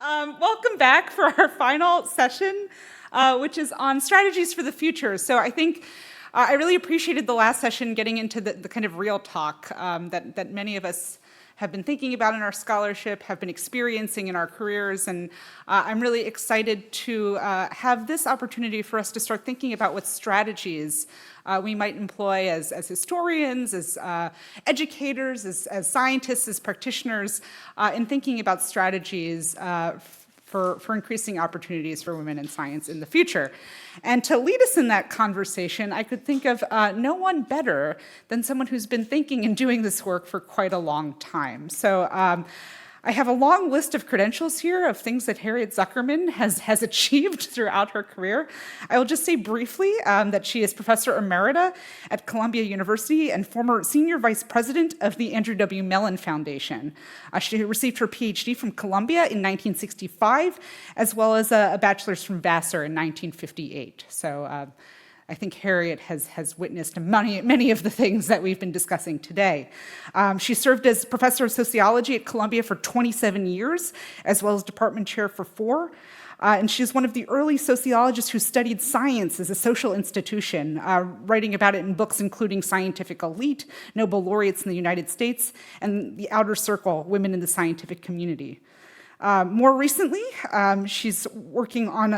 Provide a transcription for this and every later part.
Welcome back for our final session, which is on strategies for the future. So I think I really appreciated the last session getting into the kind of real talk that many of us have been thinking about in our scholarship, have been experiencing in our careers, and I'm really excited to have this opportunity for us to start thinking about what strategies we might employ as historians, as educators, as scientists, as practitioners, in thinking about strategies for increasing opportunities for women in science in the future. And to lead us in that conversation, I could think of no one better than someone who's been thinking and doing this work for quite a long time. So I have a long list of credentials here of things that Harriet Zuckerman has achieved throughout her career. I will just say briefly that she is Professor Emerita at Columbia University and former Senior Vice President of the Andrew W. Mellon Foundation. She received her PhD from Columbia in 1965, as well as a bachelor's from Vassar in 1958. So I think Harriet has witnessed many of the things that we've been discussing today. She served as professor of sociology at Columbia for 27 years, as well as department chair for 4. And she's one of the early sociologists who studied science as a social institution, writing about it in books including Scientific Elite, Nobel Laureates in the United States, and The Outer Circle, Women in the Scientific Community. More recently, she's working on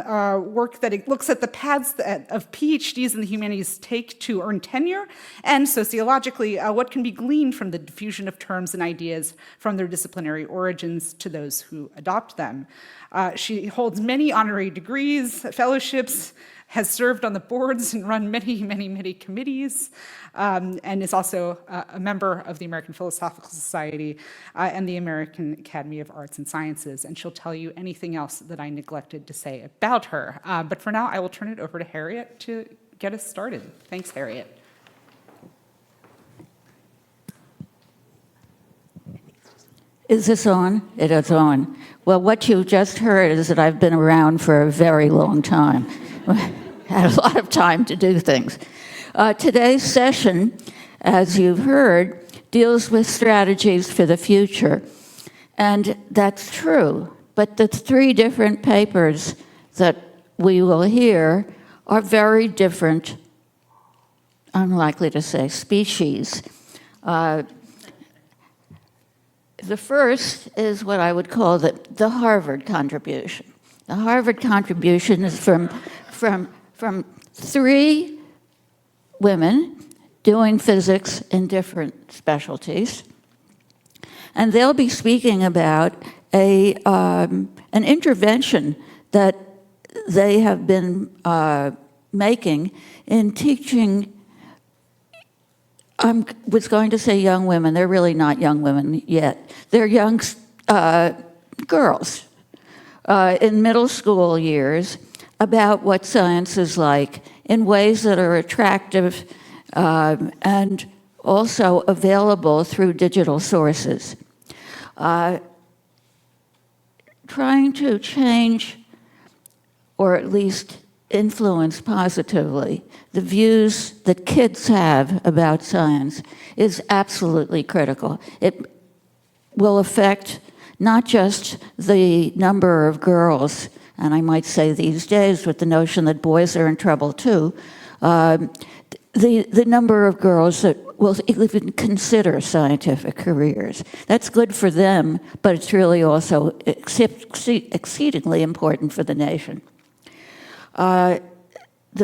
work that looks at the paths of PhDs in the humanities take to earn tenure, and sociologically, what can be gleaned from the diffusion of terms and ideas from their disciplinary origins to those who adopt them. She holds many honorary degrees, fellowships, has served on the boards and run many committees, and is also a member of the American Philosophical Society and the American Academy of Arts and Sciences, and she'll tell you anything else that I neglected to say about her. But for now, I will turn it over to Harriet to get us started. Thanks, Harriet. Is this on? It is on. Well, what you just heard is that I've been around for a very long time. Had a lot of time to do things. Today's session, as you've heard, deals with strategies for the future. And that's true, but the 3 different papers that we will hear are very different, I'm likely to say, species. The first is what I would call the Harvard contribution. The Harvard contribution is from 3 women doing physics in different specialties. And they'll be speaking about an intervention that they have been making in teaching, I was going to say young women, they're really not young women yet. They're young girls in middle school years about what science is like in ways that are attractive and also available through digital sources. Trying to change, or at least influence positively, the views that kids have about science is absolutely critical. It will affect not just the number of girls, and I might say these days with the notion that boys are in trouble too, the number of girls that will even consider scientific careers. That's good for them, but it's really also exceedingly important for the nation. The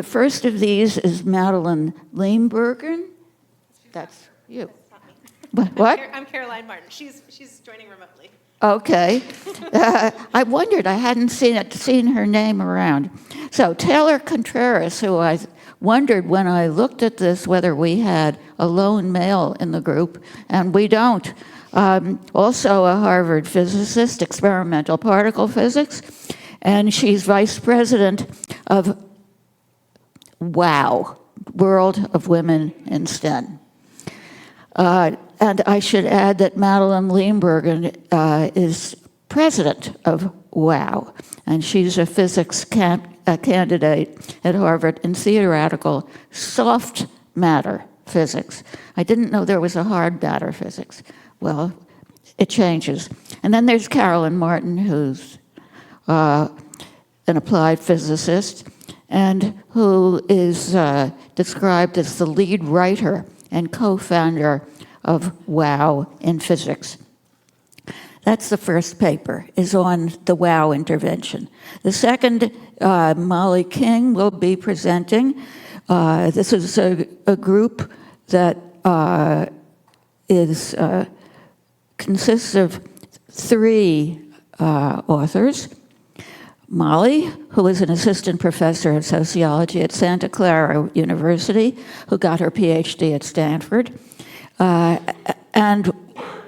first of these is Madeline Limburger. That's you. What? I'm Caroline Martin. She's joining remotely. Okay. I wondered, I hadn't seen her name around. So Taylor Contreras, who I wondered when I looked at this whether we had a lone male in the group, and we don't. Also a Harvard physicist, experimental particle physics, and she's vice president of WOW, World of Women in STEM. And I should add that Madeline Limburger is president of WOW, and she's a physics candidate at Harvard in theoretical soft matter physics. I didn't know there was a hard matter physics. Well, it changes. And then there's Carolyn Martin, who's an applied physicist, and who is described as the lead writer and co-founder of WOW in physics. That's the first paper, is on the WOW intervention. The second, Molly King will be presenting. This is a group that consists of 3 authors. Molly, who is an assistant professor of sociology at Santa Clara University, who got her PhD at Stanford, and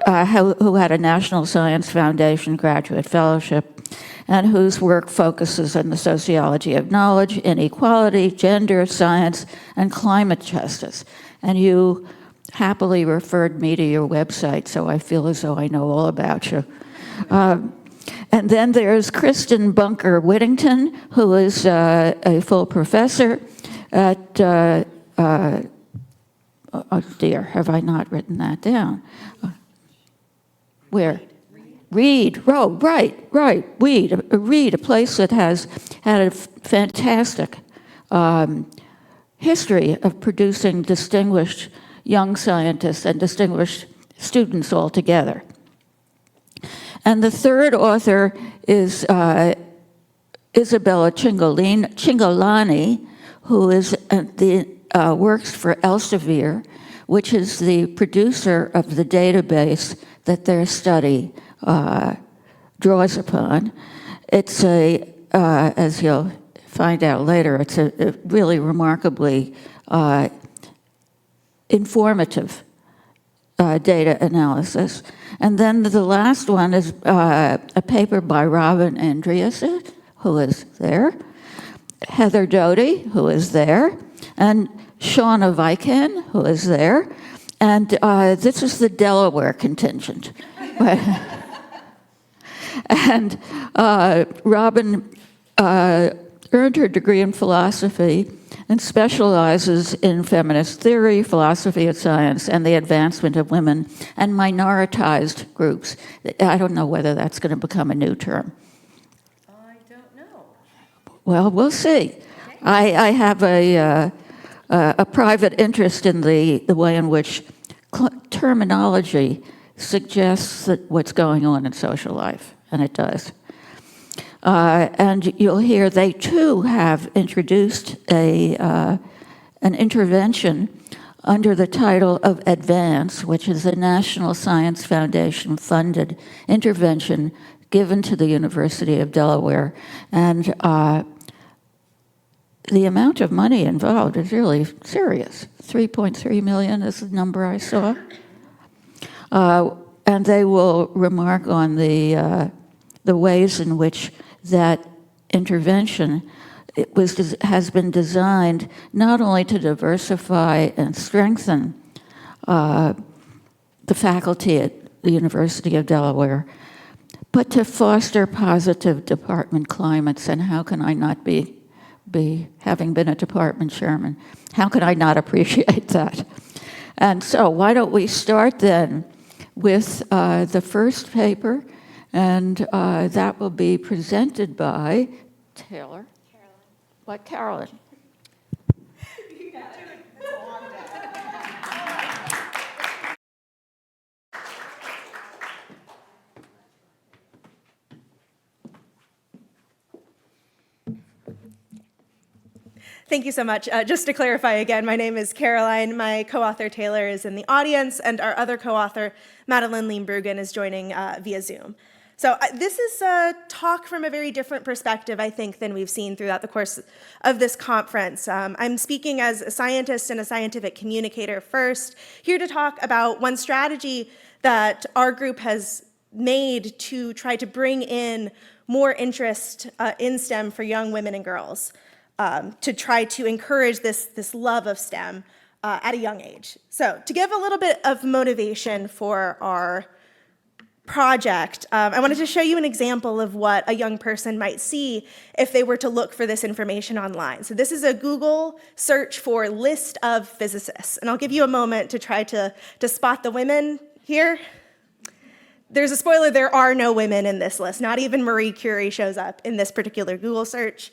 who had a National Science Foundation graduate fellowship, and whose work focuses on the sociology of knowledge, inequality, gender, science, and climate justice. And you happily referred me to your website, so I feel as though I know all about you. And then there's Kristen Bunker Whittington, who is a full professor at, oh dear, have I not written that down? Where? Reed. Oh, right. Reed, a place that has had a fantastic history of producing distinguished young scientists and distinguished students altogether. And the third author is Isabella Cingolani, who is works for Elsevier, which is the producer of the database that their study draws upon. It's as you'll find out later, it's a really remarkably informative data analysis. And then the last one is a paper by Robin Andreasen, who is there, Heather Doty, who is there, and Shauna Viken, who is there. And this is the Delaware contingent. And Robin earned her degree in philosophy and specializes in feminist theory, philosophy of science, and the advancement of women and minoritized groups. I don't know whether that's going to become a new term. I don't know. Well, we'll see. Okay. I have a private interest in the way in which terminology suggests that what's going on in social life, and it does. And you'll hear they too have introduced an intervention under the title of ADVANCE, which is a National Science Foundation funded intervention given to the University of Delaware. And the amount of money involved is really serious. 3.3 million is the number I saw. And they will remark on the ways in which that intervention has been designed not only to diversify and strengthen the faculty at the University of Delaware, but to foster positive department climates. And how can I not be having been a department chairman, how can I not appreciate that? And so why don't we start then with the first paper, and that will be presented by Taylor. Carolyn. What, Carolyn? Thank you so much. Just to clarify again, my name is Caroline. My co-author Taylor is in the audience, and our other co-author, Madeline Leembruggen, is joining via Zoom. So this is a talk from a very different perspective, I think, than we've seen throughout the course of this conference. I'm speaking as a scientist and a scientific communicator first, here to talk about one strategy that our group has made to try to bring in more interest in STEM for young women and girls, to try to encourage this love of STEM at a young age. So to give a little bit of motivation for our project, I wanted to show you an example of what a young person might see if they were to look for this information online. So this is a Google search for list of physicists, and I'll give you a moment to try to spot the women here. there's a spoiler, there are no women in this list. Not even Marie Curie shows up in this particular Google search.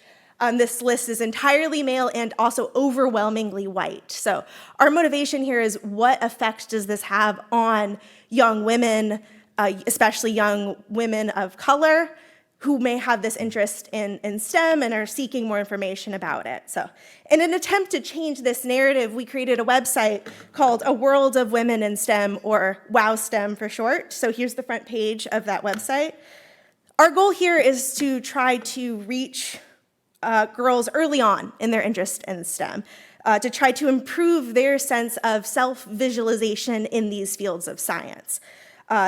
This list is entirely male and also overwhelmingly white. So our motivation here is, what effect does this have on young women, especially young women of color, who may have this interest in STEM and are seeking more information about it. So in an attempt to change this narrative, we created a website called A World of Women in STEM, or WowSTEM for short. So here's the front page of that website. Our goal here is to try to reach girls early on in their interest in STEM, to try to improve their sense of self-visualization in these fields of science.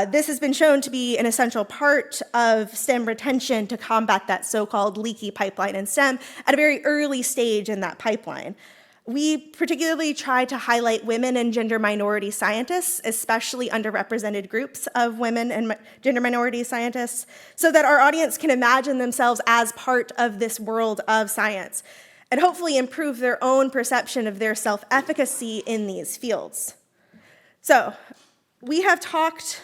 This has been shown to be an essential part of STEM retention to combat that so-called leaky pipeline in STEM at a very early stage in that pipeline. We particularly try to highlight women and gender minority scientists, especially underrepresented groups of women and gender minority scientists, so that our audience can imagine themselves as part of this world of science and hopefully improve their own perception of their self-efficacy in these fields. So we have talked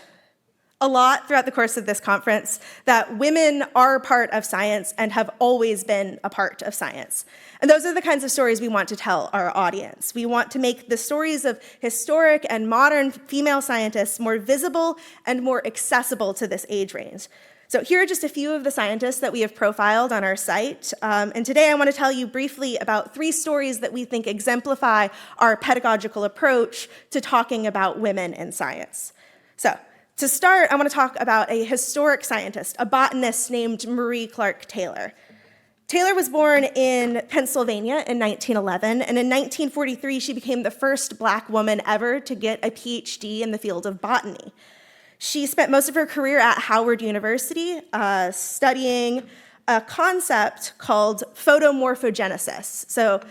a lot throughout the course of this conference that women are part of science and have always been a part of science. And those are the kinds of stories we want to tell our audience. We want to make the stories of historic and modern female scientists more visible and more accessible to this age range. So here are just a few of the scientists that we have profiled on our site. And today I want to tell you briefly about 3 stories that we think exemplify our pedagogical approach to talking about women in science. So to start, I want to talk about a historic scientist, a botanist named Marie Clark Taylor. Taylor was born in Pennsylvania in 1911, and in 1943, she became the first Black woman ever to get a PhD in the field of botany. She spent most of her career at Howard University studying a concept called photomorphogenesis. So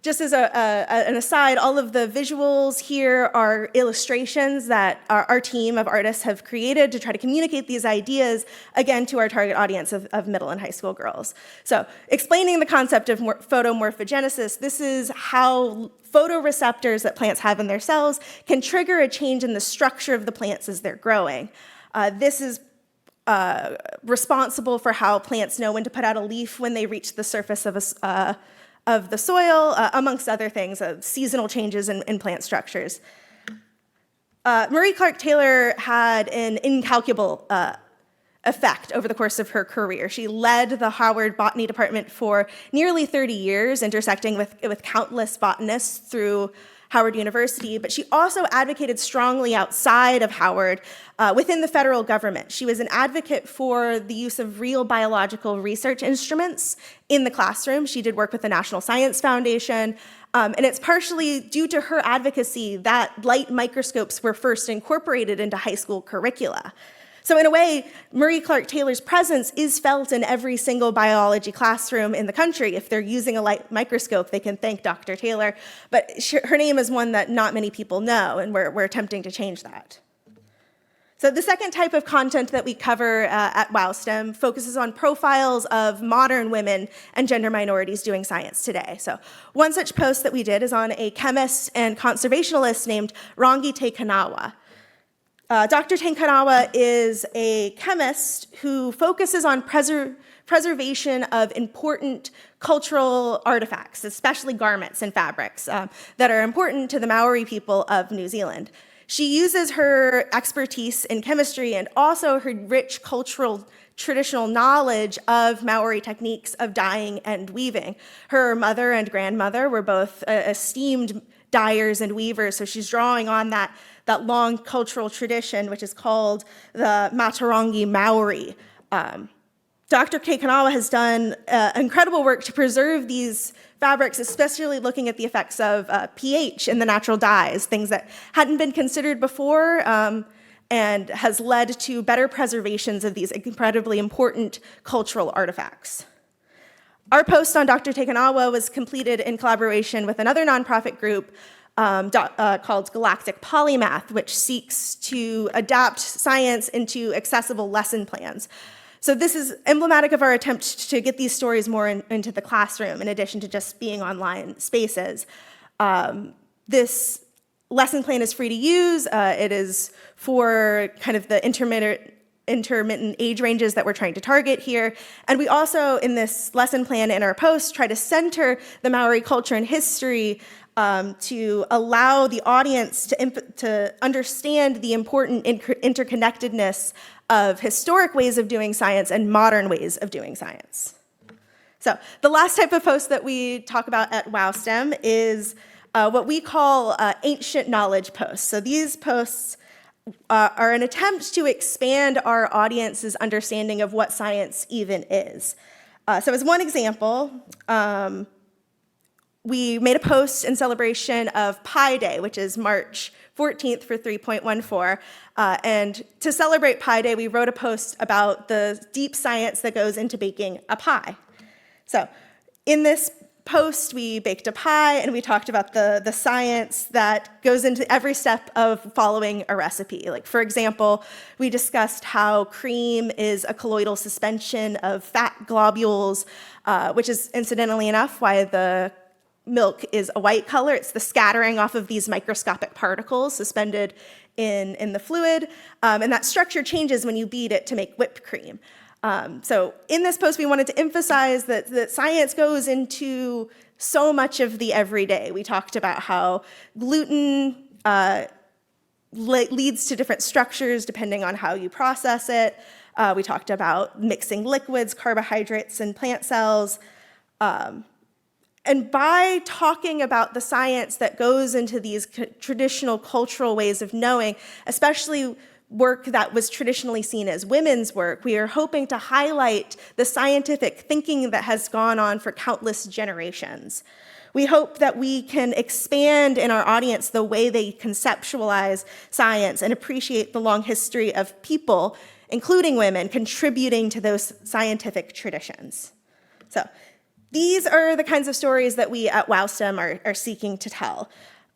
just as an aside, all of the visuals here are illustrations that our team of artists have created to try to communicate these ideas, again, to our target audience of middle and high school girls. So explaining the concept of photomorphogenesis, this is how photoreceptors that plants have in their cells can trigger a change in the structure of the plants as they're growing. This is responsible for how plants know when to put out a leaf when they reach the surface of the soil, amongst other things, seasonal changes in plant structures. Marie Clark Taylor had an incalculable effect over the course of her career. She led the Howard Botany Department for nearly 30 years, intersecting with countless botanists through Howard University, but she also advocated strongly outside of Howard within the federal government. She was an advocate for the use of real biological research instruments in the classroom. She did work with the National Science Foundation, and it's partially due to her advocacy that light microscopes were first incorporated into high school curricula. So in a way, Marie Clark Taylor's presence is felt in every single biology classroom in the country. If they're using a light microscope, they can thank Dr. Taylor. But her name is one that not many people know, and we're attempting to change that. So the second type of content that we cover at WowSTEM focuses on profiles of modern women and gender minorities doing science today. So one such post that we did is on a chemist and conservationalist named Rangi Teikanawa. Dr. Teikanawa is a chemist who focuses on preservation of important cultural artifacts, especially garments and fabrics that are important to the Maori people of New Zealand. She uses her expertise in chemistry and also her rich cultural traditional knowledge of Maori techniques of dyeing and weaving. Her mother and grandmother were both esteemed dyers and weavers, so she's drawing on that long cultural tradition, which is called the Matarangi Maori. Dr. Teikanawa has done incredible work to preserve these fabrics, especially looking at the effects of pH in the natural dyes, things that hadn't been considered before, and has led to better preservations of these incredibly important cultural artifacts. Our post on Dr. Teikanawa was completed in collaboration with another nonprofit group called Galactic Polymath, which seeks to adapt science into accessible lesson plans. So this is emblematic of our attempt to get these stories more into the classroom, in addition to just being online spaces. This lesson plan is free to use. It is for kind of the intermittent age ranges that we're trying to target here. And we also, in this lesson plan in our post, try to center the Maori culture and history to allow the audience to understand the important interconnectedness of historic ways of doing science and modern ways of doing science. So the last type of post that we talk about at WowSTEM is what we call ancient knowledge posts. So these posts are an attempt to expand our audience's understanding of what science even is. So as one example, we made a post in celebration of Pi Day, which is March 14th for 3.14. And to celebrate Pi Day, we wrote a post about the deep science that goes into baking a pie. So in this post, we baked a pie, and we talked about the science that goes into every step of following a recipe. Like, for example, we discussed how cream is a colloidal suspension of fat globules, which is, incidentally enough, why the milk is a white color. It's the scattering off of these microscopic particles suspended in the fluid, and that structure changes when you beat it to make whipped cream. So in this post, we wanted to emphasize that science goes into so much of the everyday. We talked about how gluten leads to different structures depending on how you process it. We talked about mixing liquids, carbohydrates, and plant cells. And by talking about the science that goes into these traditional cultural ways of knowing, especially work that was traditionally seen as women's work, we are hoping to highlight the scientific thinking that has gone on for countless generations. We hope that we can expand in our audience the way they conceptualize science and appreciate the long history of people, including women, contributing to those scientific traditions. So these are the kinds of stories that we at WowSTEM are seeking to tell.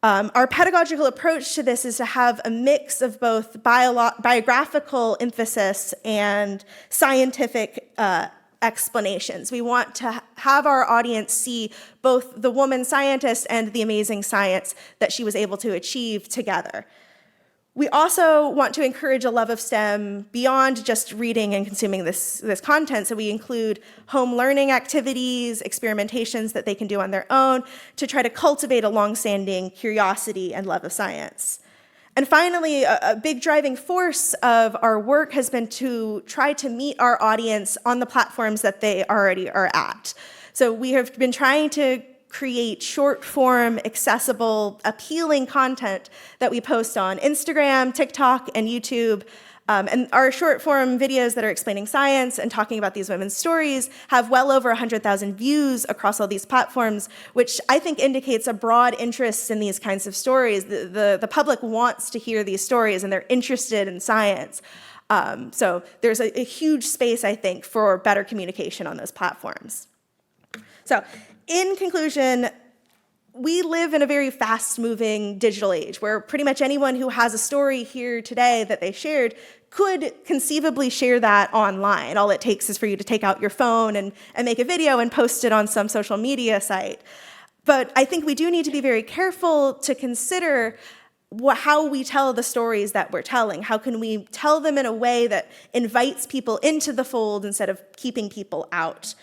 Our pedagogical approach to this is to have a mix of both biographical emphasis and scientific explanations. We want to have our audience see both the woman scientist and the amazing science that she was able to achieve together. We also want to encourage a love of STEM beyond just reading and consuming this content, so we include home learning activities, experimentations that they can do on their own to try to cultivate a longstanding curiosity and love of science. And finally, a big driving force of our work has been to try to meet our audience on the platforms that they already are at. So we have been trying to create short-form, accessible, appealing content that we post on Instagram, TikTok, and YouTube. And our short-form videos that are explaining science and talking about these women's stories have well over 100,000 views across all these platforms, which I think indicates a broad interest in these kinds of stories. The public wants to hear these stories, and they're interested in science. So there's a huge space, I think, for better communication on those platforms. So in conclusion, we live in a very fast-moving digital age where pretty much anyone who has a story here today that they shared could conceivably share that online. All it takes is for you to take out your phone and make a video and post it on some social media site. But I think we do need to be very careful to consider how we tell the stories that we're telling. How can we tell them in a way that invites people into the fold instead of keeping people out?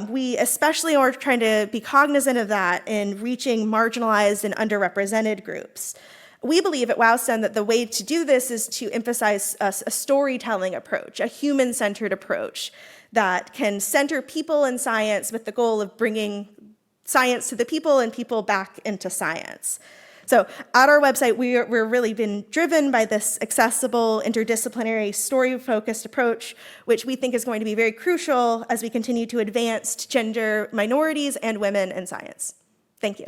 We especially are trying to be cognizant of that in reaching marginalized and underrepresented groups. We believe at WowSTEM that the way to do this is to emphasize a storytelling approach, a human-centered approach that can center people in science with the goal of bringing science to the people and people back into science. So at our website, we're really been driven by this accessible, interdisciplinary, story-focused approach, which we think is going to be very crucial as we continue to advance gender minorities and women in science. Thank you.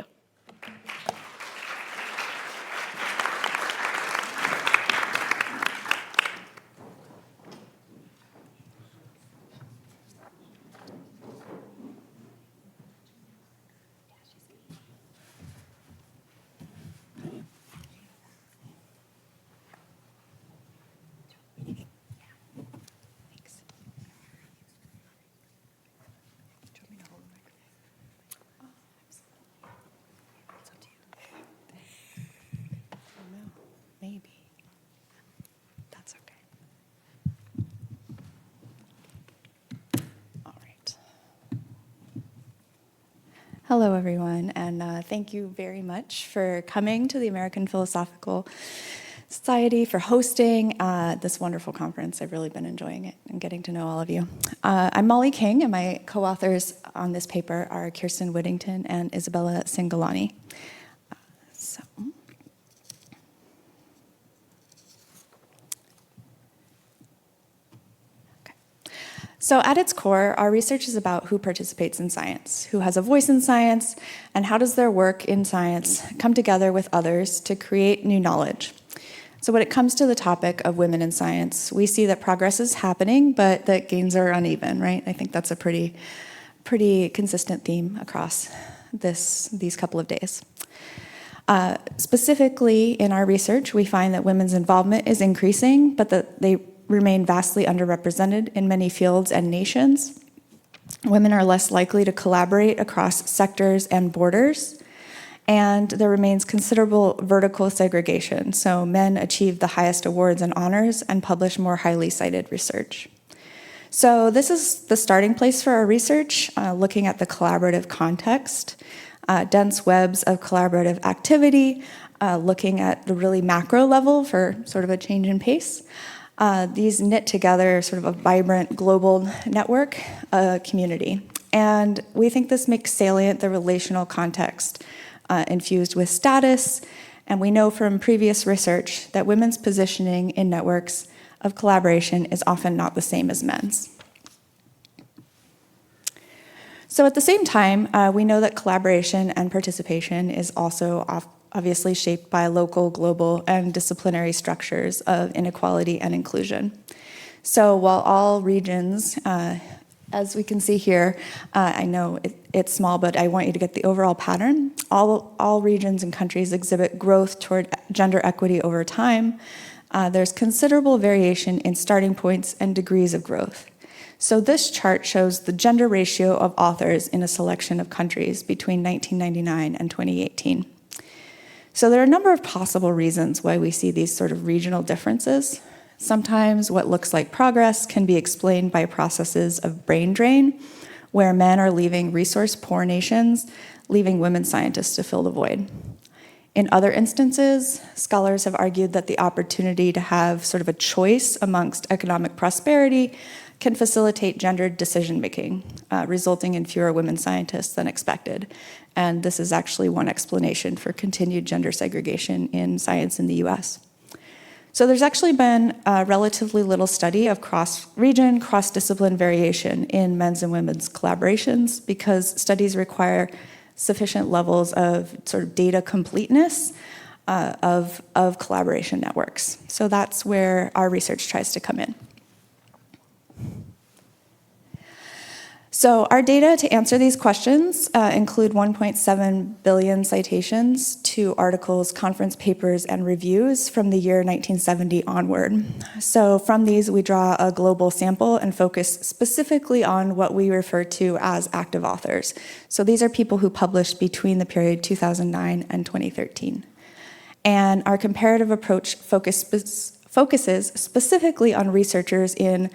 Hello, everyone, and thank you very much for coming to the American Philosophical Society, for hosting this wonderful conference. I've really been enjoying it and getting to know all of you. I'm Molly King, and my co-authors on this paper are Kirsten Whittington and Isabella Cingolani. So at its core, our research is about who participates in science, who has a voice in science, and how does their work in science come together with others to create new knowledge. So when it comes to the topic of women in science, we see that progress is happening, but that gains are uneven, right? I think that's a pretty consistent theme across these couple of days. Specifically in our research, we find that women's involvement is increasing, but that they remain vastly underrepresented in many fields and nations. Women are less likely to collaborate across sectors and borders, and there remains considerable vertical segregation. So men achieve the highest awards and honors and publish more highly cited research. So this is the starting place for our research, looking at the collaborative context, dense webs of collaborative activity, looking at the really macro level for sort of a change in pace. These knit together sort of a vibrant global network, community. And we think this makes salient the relational context infused with status. And we know from previous research that women's positioning in networks of collaboration is often not the same as men's. So at the same time, we know that collaboration and participation is also obviously shaped by local, global, and disciplinary structures of inequality and inclusion. So while all regions, as we can see here, I know it's small, but I want you to get the overall pattern. All regions and countries exhibit growth toward gender equity over time. There's considerable variation in starting points and degrees of growth. So this chart shows the gender ratio of authors in a selection of countries between 1999 and 2018. So there are a number of possible reasons why we see these sort of regional differences. Sometimes what looks like progress can be explained by processes of brain drain, where men are leaving resource-poor nations, leaving women scientists to fill the void. In other instances, scholars have argued that the opportunity to have sort of a choice amongst economic prosperity can facilitate gendered decision-making, resulting in fewer women scientists than expected. And this is actually one explanation for continued gender segregation in science in the US. So there's actually been relatively little study of cross-region, cross-discipline variation in men's and women's collaborations because studies require sufficient levels of sort of data completeness of collaboration networks. So that's where our research tries to come in. So our data to answer these questions include 1.7 billion citations to articles, conference papers, and reviews from the year 1970 onward. So from these, we draw a global sample and focus specifically on what we refer to as active authors. So these are people who published between the period 2009 and 2013. And our comparative approach focuses specifically on researchers in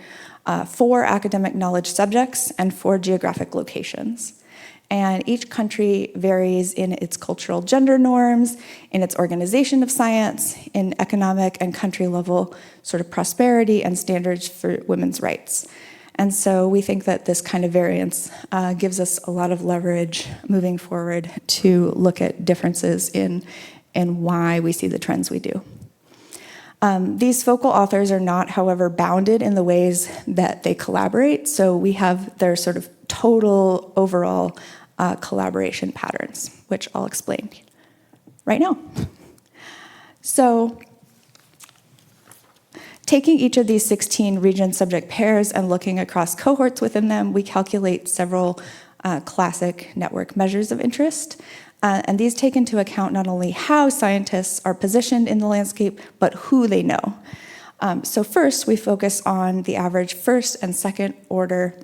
4 academic knowledge subjects and 4 geographic locations. And each country varies in its cultural gender norms, in its organization of science, in economic and country level sort of prosperity and standards for women's rights. And so we think that this kind of variance gives us a lot of leverage moving forward to look at differences in why we see the trends we do. These focal authors are not, however, bounded in the ways that they collaborate, so we have their sort of total overall collaboration patterns, which I'll explain right now. So taking each of these 16 region subject pairs and looking across cohorts within them, we calculate several classic network measures of interest. And these take into account not only how scientists are positioned in the landscape, but who they know. So first, we focus on the average first and second order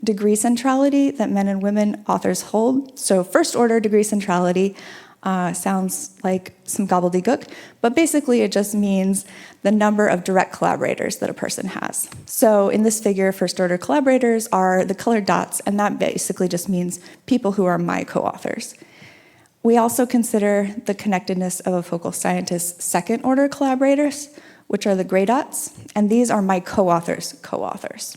degree centrality that men and women authors hold. So first order degree centrality Sounds like some gobbledygook, but basically it just means the number of direct collaborators that a person has. So in this figure, first-order collaborators are the colored dots, and that basically just means people who are my co-authors. We also consider the connectedness of a focal scientist's second-order collaborators, which are the gray dots, and these are my co-authors' co-authors.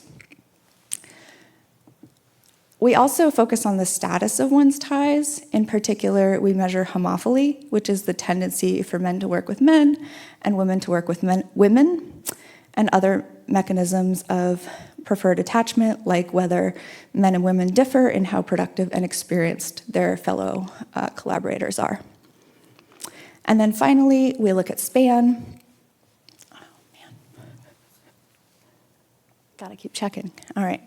We also focus on the status of one's ties. In particular, we measure homophily, which is the tendency for men to work with men and women to work with women, and other mechanisms of preferred attachment, like whether men and women differ in how productive and experienced their fellow collaborators are. And then finally, we look at span. Oh, man. Gotta keep checking. All right.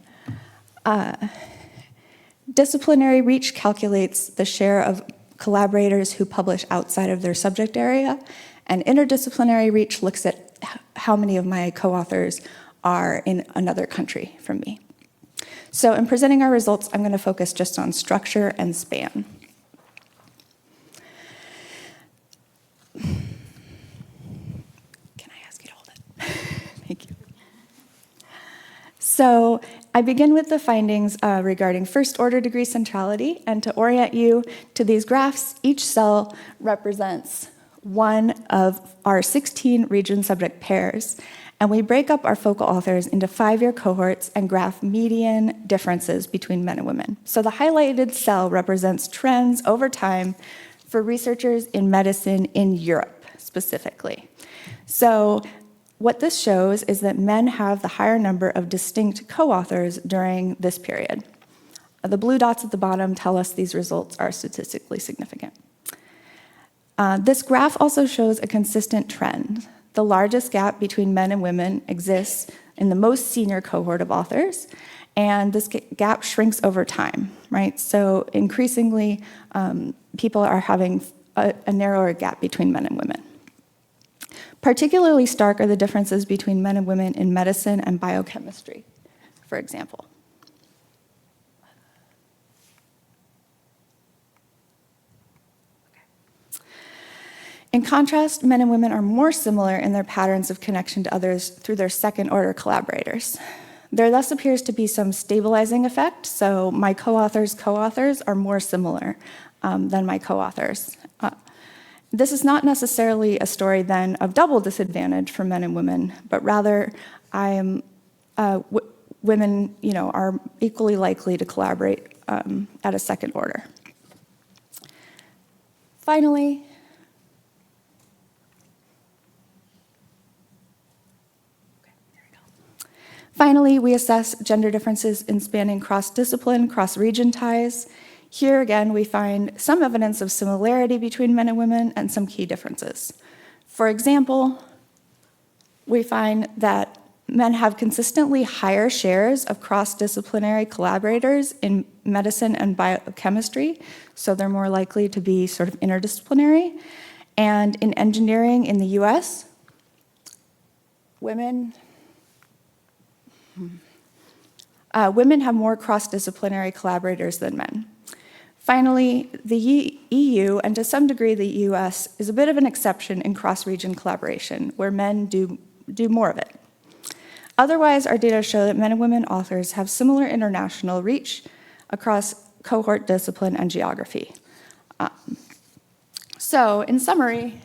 Disciplinary reach calculates the share of collaborators who publish outside of their subject area, and interdisciplinary reach looks at how many of my co-authors are in another country from me. So in presenting our results, I'm going to focus just on structure and span. Can I ask you to hold it? Thank you. So I begin with the findings regarding first-order degree centrality, and to orient you to these graphs, each cell represents one of our 16 region subject pairs, and we break up our focal authors into 5-year cohorts and graph median differences between men and women. So the highlighted cell represents trends over time for researchers in medicine in Europe specifically. So what this shows is that men have the higher number of distinct co-authors during this period. The blue dots at the bottom tell us these results are statistically significant. This graph also shows a consistent trend. The largest gap between men and women exists in the most senior cohort of authors, and this gap shrinks over time, right? So increasingly, people are having a narrower gap between men and women. Particularly stark are the differences between men and women in medicine and biochemistry, for example. In contrast, men and women are more similar in their patterns of connection to others through their second-order collaborators. There thus appears to be some stabilizing effect, so my co-authors' co-authors are more similar than my co-authors. This is not necessarily a story then of double disadvantage for men and women, but rather women, are equally likely to collaborate at a second order. Finally, we assess gender differences in spanning cross-discipline, cross-region ties. Here again, we find some evidence of similarity between men and women and some key differences. For example, we find that men have consistently higher shares of cross-disciplinary collaborators in medicine and biochemistry, so they're more likely to be sort of interdisciplinary. And in engineering in the US, women have more cross-disciplinary collaborators than men. Finally, the EU, and to some degree the US, is a bit of an exception in cross-region collaboration, where men do more of it. Otherwise, our data show that men and women authors have similar international reach across cohort, discipline, and geography. So, in summary,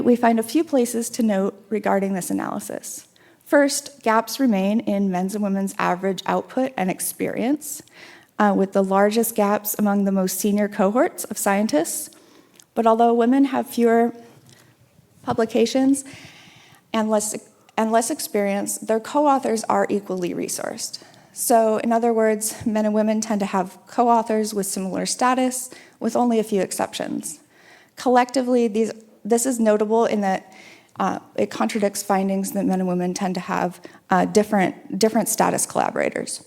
we find a few places to note regarding this analysis. First, gaps remain in men's and women's average output and experience, with the largest gaps among the most senior cohorts of scientists. But although women have fewer publications and less experience, their co-authors are equally resourced. So in other words, men and women tend to have co-authors with similar status, with only a few exceptions. Collectively, this is notable in that it contradicts findings that men and women tend to have different status collaborators.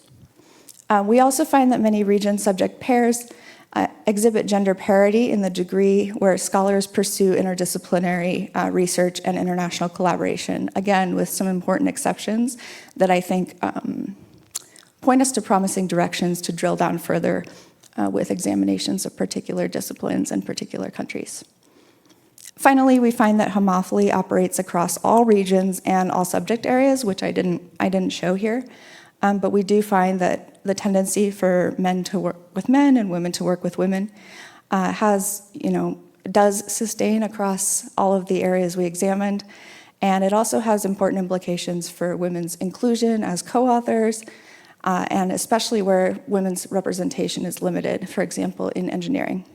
We also find that many region subject pairs exhibit gender parity in the degree where scholars pursue interdisciplinary research and international collaboration, again, with some important exceptions that I think point us to promising directions to drill down further with examinations of particular disciplines and particular countries. Finally, we find that homophily operates across all regions and all subject areas, which I didn't show here. But we do find that the tendency for men to work with men and women to work with women does sustain across all of the areas we examined. And it also has important implications for women's inclusion as co-authors, and especially where women's representation is limited, for example, in engineering.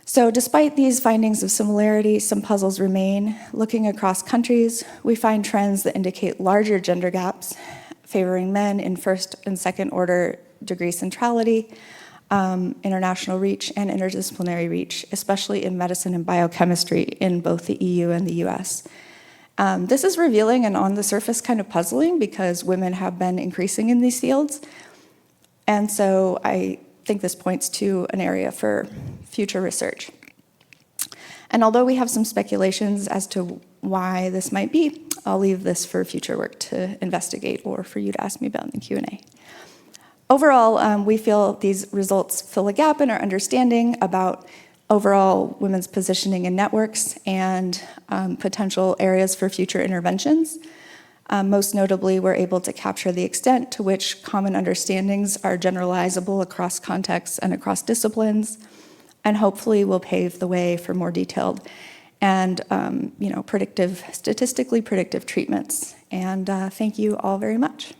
So despite these findings of similarity, some puzzles remain. Looking across countries, we find trends that indicate larger gender gaps, favoring men in first and second order degree centrality, international reach, and interdisciplinary reach, especially in medicine and biochemistry in both the EU and the US. This is revealing and on the surface kind of puzzling because women have been increasing in these fields. And so I think this points to an area for future research. And although we have some speculations as to why this might be, I'll leave this for future work to investigate or for you to ask me about in the Q&A. Overall, we feel these results fill a gap in our understanding about overall women's positioning in networks and potential areas for future interventions. Most notably, we're able to capture the extent to which common understandings are generalizable across contexts and across disciplines, and hopefully will pave the way for more detailed and statistically predictive treatments. And thank you all very much.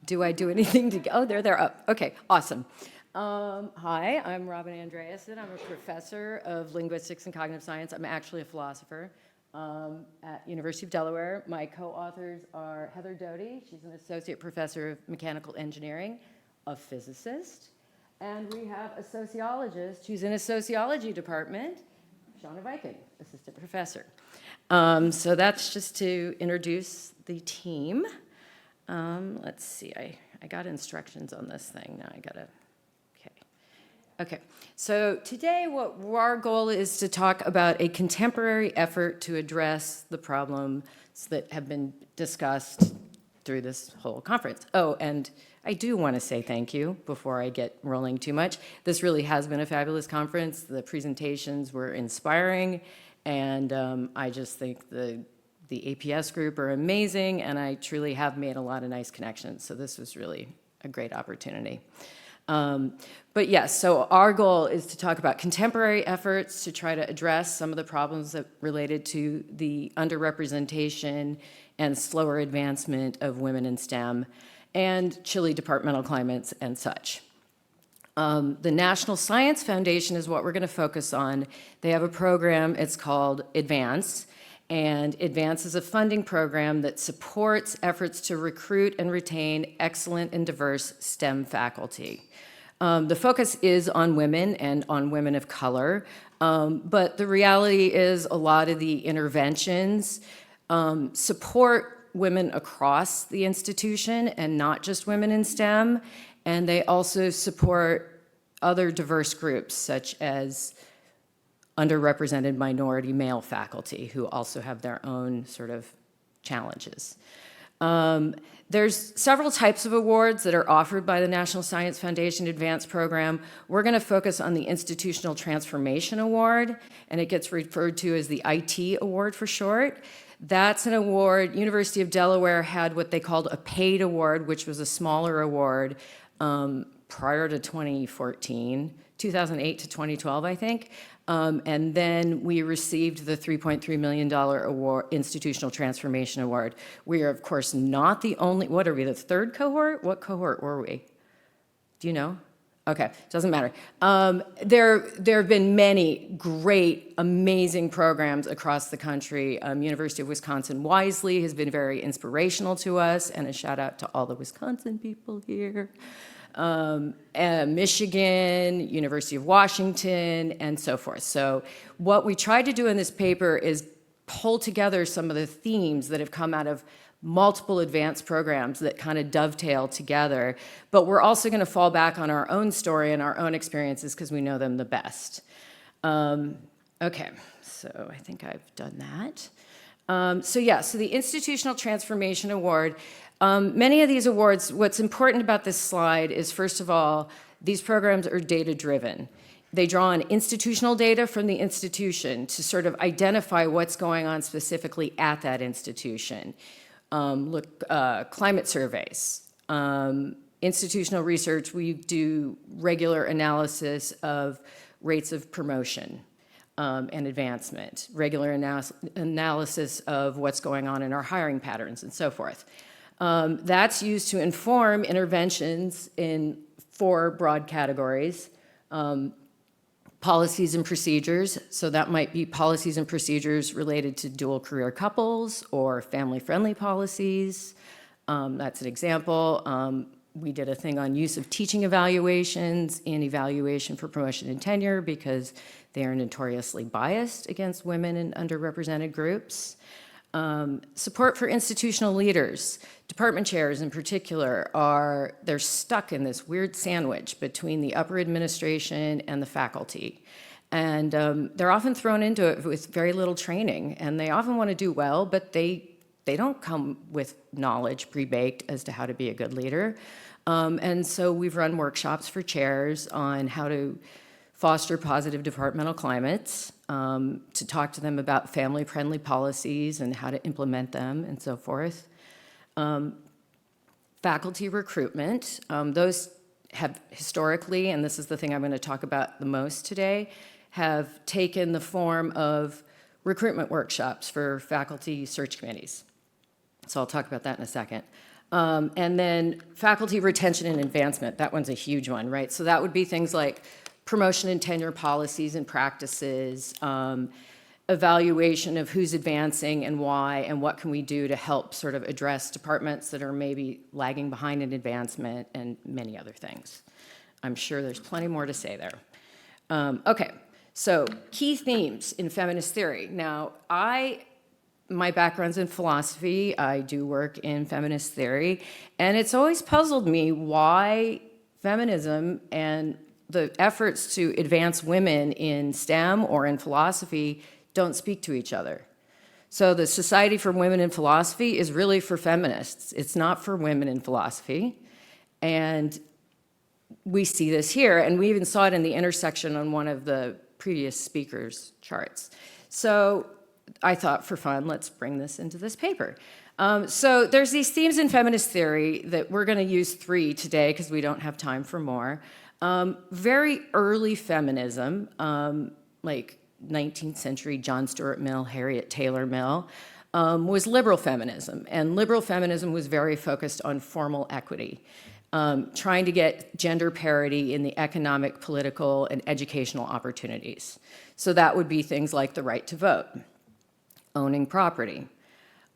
Do I do anything to, oh, they're up. Okay, awesome. Hi, I'm Robin Andreasen. I'm a professor of linguistics and cognitive science. I'm actually a philosopher at University of Delaware. My co-authors are Heather Doty. She's an associate professor of mechanical engineering, a physicist. And we have a sociologist who's in a sociology department, Shauna Viken, assistant professor. So that's just to introduce the team. Let's see, I got instructions on this thing. Now I gotta, okay. So today what our goal is to talk about a contemporary effort to address the problems that have been discussed through this whole conference. Oh, and I do want to say thank you before I get rolling too much. This really has been a fabulous conference. The presentations were inspiring, and I just think the APS group are amazing, and I truly have made a lot of nice connections. So this was really a great opportunity. But yes, so our goal is to talk about contemporary efforts to try to address some of the problems that related to the underrepresentation and slower advancement of women in STEM and chilly departmental climates and such. The National Science Foundation is what we're going to focus on. They have a program, it's called Advance, and Advance is a funding program that supports efforts to recruit and retain excellent and diverse STEM faculty. The focus is on women and on women of color, but the reality is a lot of the interventions support women across the institution and not just women in STEM, and they also support other diverse groups such as underrepresented minority male faculty who also have their own sort of challenges. There's several types of awards that are offered by the National Science Foundation Advanced Program. We're going to focus on the Institutional Transformation Award, and it gets referred to as the IT Award for short. That's an award. University of Delaware had what they called a paid award, which was a smaller award prior to 2014, 2008 to 2012, I think. And then we received the $3.3 million award, Institutional Transformation Award. We are, of course, not the only, what are we, the third cohort? What cohort were we? Do you know? Okay, doesn't matter. There have been many great, amazing programs across the country. University of Wisconsin-Wisely has been very inspirational to us, and a shout out to all the Wisconsin people here. Michigan, University of Washington, and so forth. So what we tried to do in this paper is pull together some of the themes that have come out of multiple advanced programs that kind of dovetail together, but we're also going to fall back on our own story and our own experiences because we know them the best. Okay, so I think I've done that. So the Institutional Transformation Award, many of these awards, what's important about this slide is, first of all, these programs are data-driven. They draw on institutional data from the institution to sort of identify what's going on specifically at that institution. Climate surveys, institutional research, we do regular analysis of rates of promotion and advancement, regular analysis of what's going on in our hiring patterns and so forth. That's used to inform interventions in 4 broad categories. Policies and procedures, so that might be policies and procedures related to dual career couples or family-friendly policies. That's an example. We did a thing on use of teaching evaluations and evaluation for promotion and tenure because they are notoriously biased against women and underrepresented groups. Support for institutional leaders. Department chairs in particular they're stuck in this weird sandwich between the upper administration and the faculty. And they're often thrown into it with very little training, and they often want to do well, but they don't come with knowledge pre-baked as to how to be a good leader. And so we've run workshops for chairs on how to foster positive departmental climates, to talk to them about family-friendly policies and how to implement them and so forth. Faculty recruitment, those have historically, and this is the thing I'm going to talk about the most today, have taken the form of recruitment workshops for faculty search committees. So I'll talk about that in a second. And then faculty retention and advancement, that one's a huge one, right? So that would be things like promotion and tenure policies and practices, evaluation of who's advancing and why, and what can we do to help sort of address departments that are maybe lagging behind in advancement, and many other things. I'm sure there's plenty more to say there. Okay, so key themes in feminist theory. Now, my background's in philosophy. I do work in feminist theory, and it's always puzzled me why feminism and the efforts to advance women in STEM or in philosophy don't speak to each other. So the Society for Women in Philosophy is really for feminists. It's not for women in philosophy. And we see this here, and we even saw it in the intersection on one of the previous speakers' charts. So I thought, for fun, let's bring this into this paper. So there's these themes in feminist theory that we're going to use 3 today because we don't have time for more. Very early feminism, like 19th century John Stuart Mill, Harriet Taylor Mill, was liberal feminism. And liberal feminism was very focused on formal equity, trying to get gender parity in the economic, political, and educational opportunities. So that would be things like the right to vote, owning property.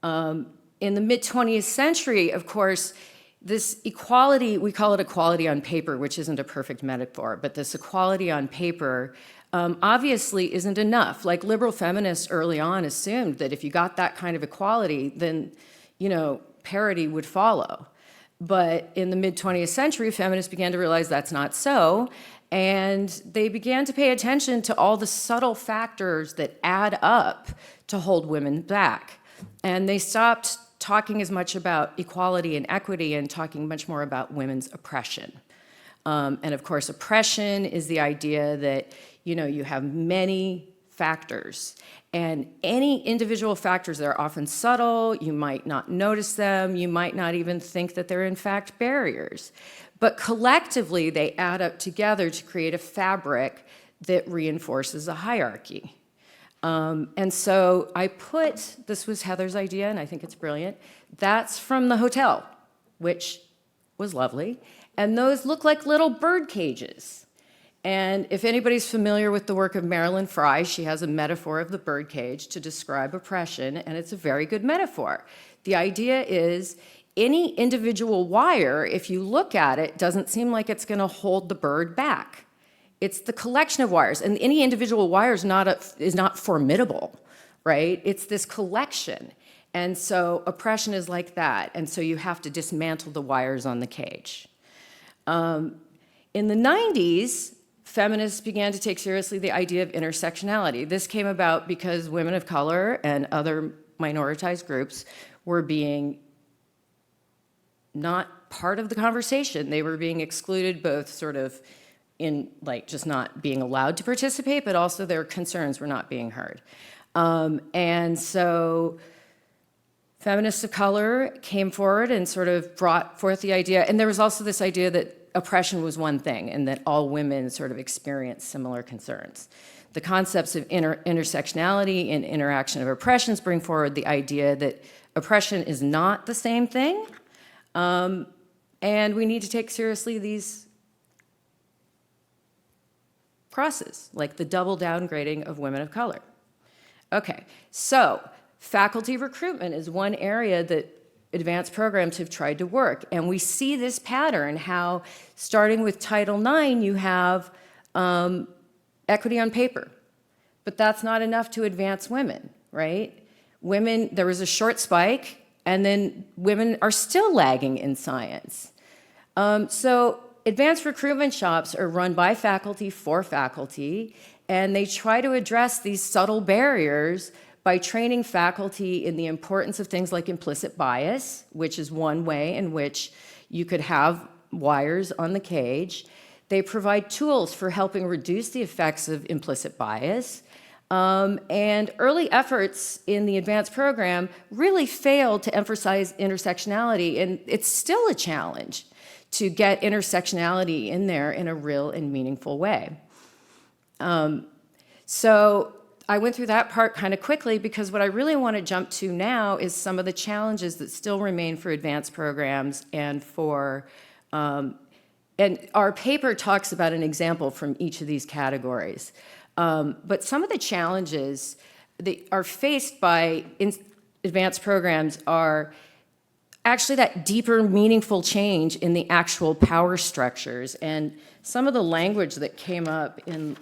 In the mid-20th century, of course, this equality, we call it equality on paper, which isn't a perfect metaphor, but this equality on paper obviously isn't enough. Like liberal feminists early on assumed that if you got that kind of equality, then, parity would follow. But in the mid-20th century, feminists began to realize that's not so, and they began to pay attention to all the subtle factors that add up to hold women back. And they stopped talking as much about equality and equity and talking much more about women's oppression. And of course, oppression is the idea that, you have many factors, and any individual factors that are often subtle, you might not notice them, you might not even think that they're in fact barriers. But collectively, they add up together to create a fabric that reinforces a hierarchy. And so this was Heather's idea, and I think it's brilliant. That's from the hotel, which was lovely. And those look like little bird cages. And if anybody's familiar with the work of Marilyn Frye, she has a metaphor of the bird cage to describe oppression, and it's a very good metaphor. The idea is any individual wire, if you look at it, doesn't seem like it's going to hold the bird back. It's the collection of wires, and any individual wire is not formidable, right? It's this collection. And so oppression is like that, and so you have to dismantle the wires on the cage. In the 90s, feminists began to take seriously the idea of intersectionality. This came about because women of color and other minoritized groups were being not part of the conversation. They were being excluded both sort of in like just not being allowed to participate, but also their concerns were not being heard. And so feminists of color came forward and sort of brought forth the idea, and there was also this idea that oppression was one thing and that all women sort of experienced similar concerns. The concepts of intersectionality and interaction of oppressions bring forward the idea that oppression is not the same thing, and we need to take seriously these crosses, like the double downgrading of women of color. Okay, so faculty recruitment is one area that advanced programs have tried to work, and we see this pattern, how starting with Title IX, you have equity on paper, but that's not enough to advance women, right? Women, there was a short spike, and then women are still lagging in science. So advanced recruitment shops are run by faculty for faculty, and they try to address these subtle barriers by training faculty in the importance of things like implicit bias, which is one way in which you could have wires on the cage. They provide tools for helping reduce the effects of implicit bias. And early efforts in the advanced program really failed to emphasize intersectionality, and it's still a challenge to get intersectionality in there in a real and meaningful way. So I went through that part kind of quickly because what I really want to jump to now is some of the challenges that still remain for advanced programs and for, and our paper talks about an example from each of these categories. But some of the challenges that are faced by advanced programs are actually that deeper, meaningful change in the actual power structures. And some of the language that came up in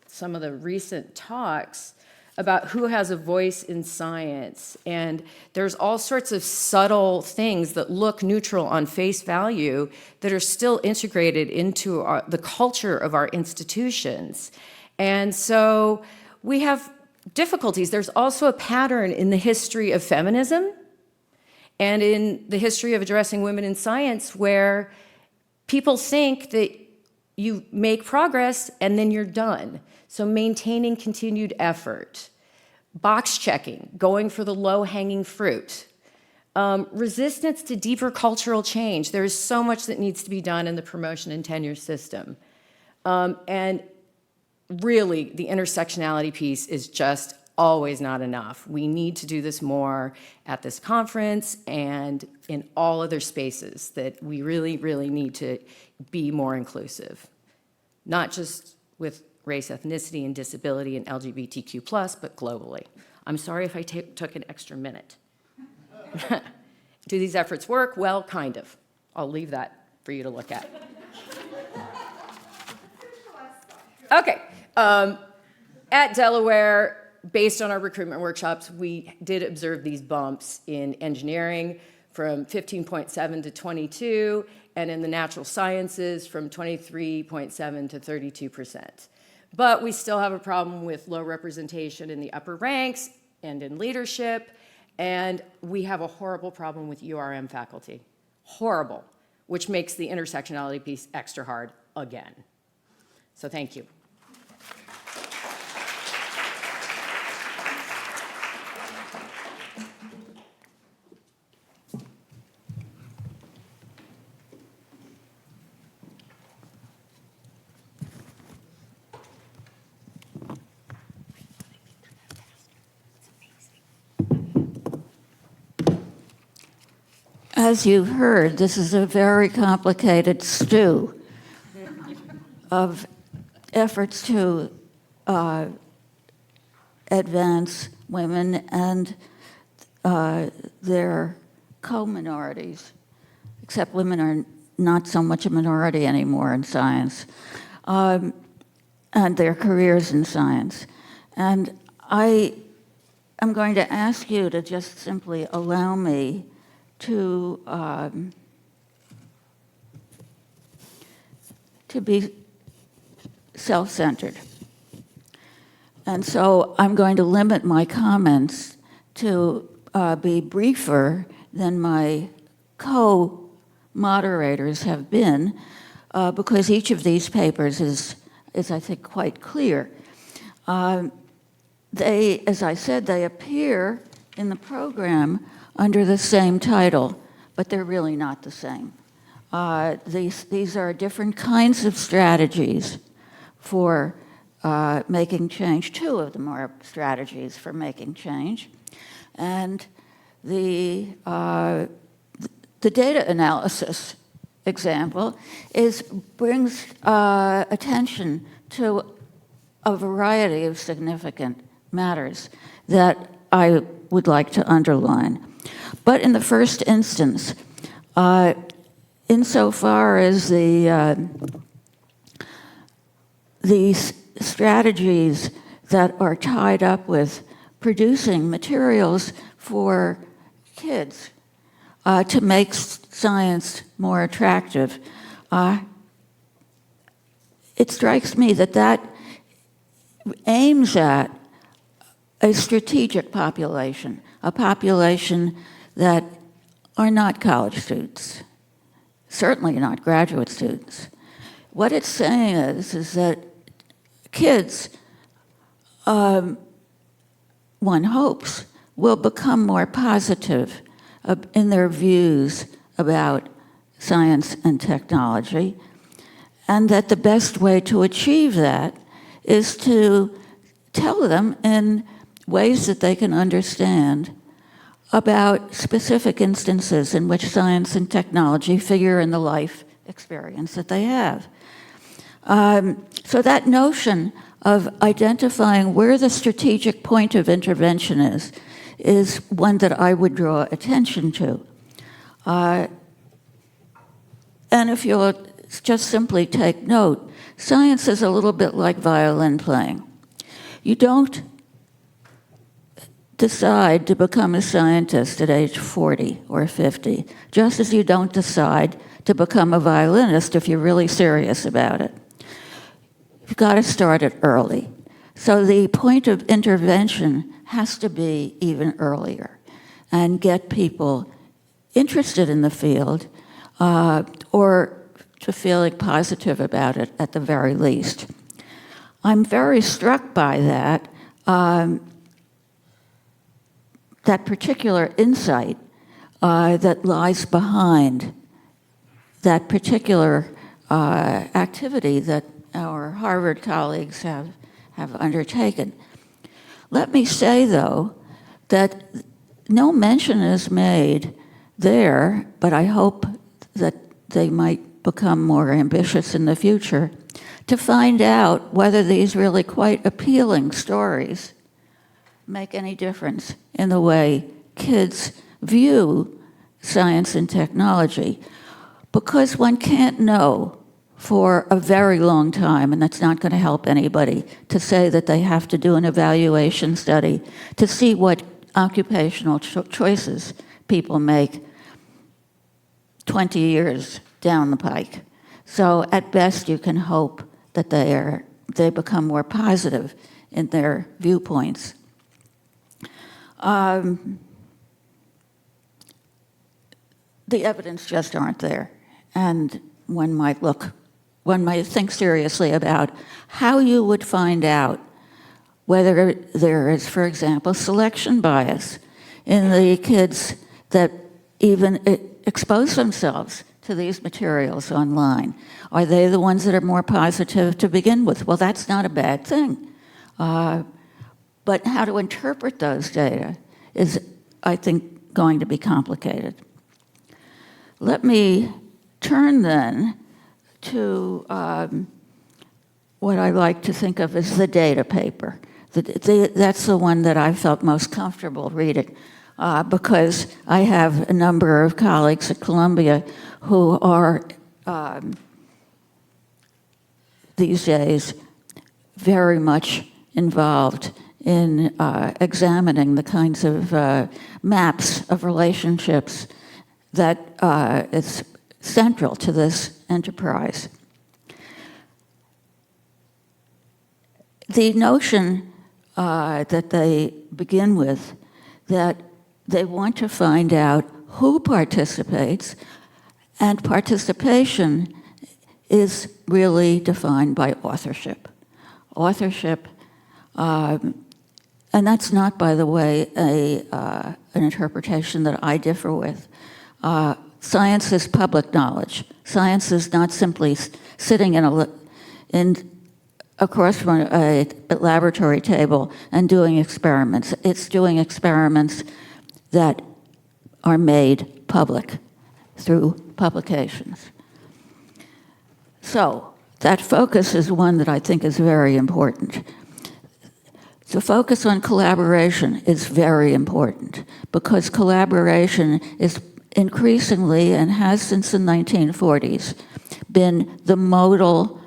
some of the recent talks about who has a voice in science. And there's all sorts of subtle things that look neutral on face value that are still integrated into the culture of our institutions. And so we have difficulties. There's also a pattern in the history of feminism and in the history of addressing women in science where people think that you make progress and then you're done. So maintaining continued effort, box checking, going for the low-hanging fruit, resistance to deeper cultural change. There is so much that needs to be done in the promotion and tenure system. And really, the intersectionality piece is just always not enough. We need to do this more at this conference and in all other spaces, that we really, really need to be more inclusive, not just with race, ethnicity, and disability and LGBTQ+, but globally. I'm sorry if I took an extra minute. Do these efforts work? Well, kind of. I'll leave that for you to look at. Okay. At Delaware, based on our recruitment workshops, we did observe these bumps in engineering from 15.7 to 22, and in the natural sciences from 23.7 to 32%. But we still have a problem with low representation in the upper ranks and in leadership, and we have a horrible problem with URM faculty. Horrible, which makes the intersectionality piece extra hard again. So thank you. as you've heard, this is a very complicated stew of efforts to advance women and their co-minorities, except women are not so much a minority anymore in science, and their careers in science. And I'm going to ask you to just simply allow me to be self-centered. And so I'm going to limit my comments to be briefer than my co-moderators have been, because each of these papers is I think, quite clear. They, as I said, they appear in the program under the same title, but they're really not the same. These are different kinds of strategies for making change. Two of them are strategies for making change. And the data analysis example brings attention to a variety of significant matters that I would like to underline. But in the first instance, insofar as these strategies that are tied up with producing materials for kids to make science more attractive, it strikes me that aims at a strategic population, a population that are not college students, certainly not graduate students. What it's saying is that kids, one hopes, will become more positive in their views about science and technology, and that the best way to achieve that is to tell them in ways that they can understand about specific instances in which science and technology figure in the life experience that they have. So that notion of identifying where the strategic point of intervention is one that I would draw attention to. And if you'll just simply take note, science is a little bit like violin playing. You don't decide to become a scientist at age 40 or 50, just as you don't decide to become a violinist if you're really serious about it. You've got to start it early. So the point of intervention has to be even earlier and get people interested in the field or to feeling positive about it at the very least. I'm very struck by that, that particular insight that lies behind that particular activity that our Harvard colleagues have undertaken. Let me say, though, that no mention is made there, but I hope that they might become more ambitious in the future to find out whether these really quite appealing stories make any difference in the way kids view science and technology. Because one can't know for a very long time, and that's not going to help anybody, to say that they have to do an evaluation study to see what occupational choices people make 20 years down the pike. So at best, you can hope that they become more positive in their viewpoints. The evidence just aren't there, and one might think seriously about how you would find out whether there is, for example, selection bias in the kids that even expose themselves to these materials online. Are they the ones that are more positive to begin with? Well, that's not a bad thing. But how to interpret those data is, I think, going to be complicated. Let me turn then to what I like to think of as the data paper. That's the one that I felt most comfortable reading because I have a number of colleagues at Columbia who are these days very much involved in examining the kinds of maps of relationships that is central to this enterprise. The notion that they begin with, that they want to find out who participates, and participation is really defined by authorship. Authorship, and that's not, by the way, an interpretation that I differ with. Science is public knowledge. Science is not simply sitting across from a laboratory table and doing experiments. It's doing experiments that are made public through publications. So that focus is one that I think is very important. The focus on collaboration is very important because collaboration is increasingly, and has since the 1940s, been the modal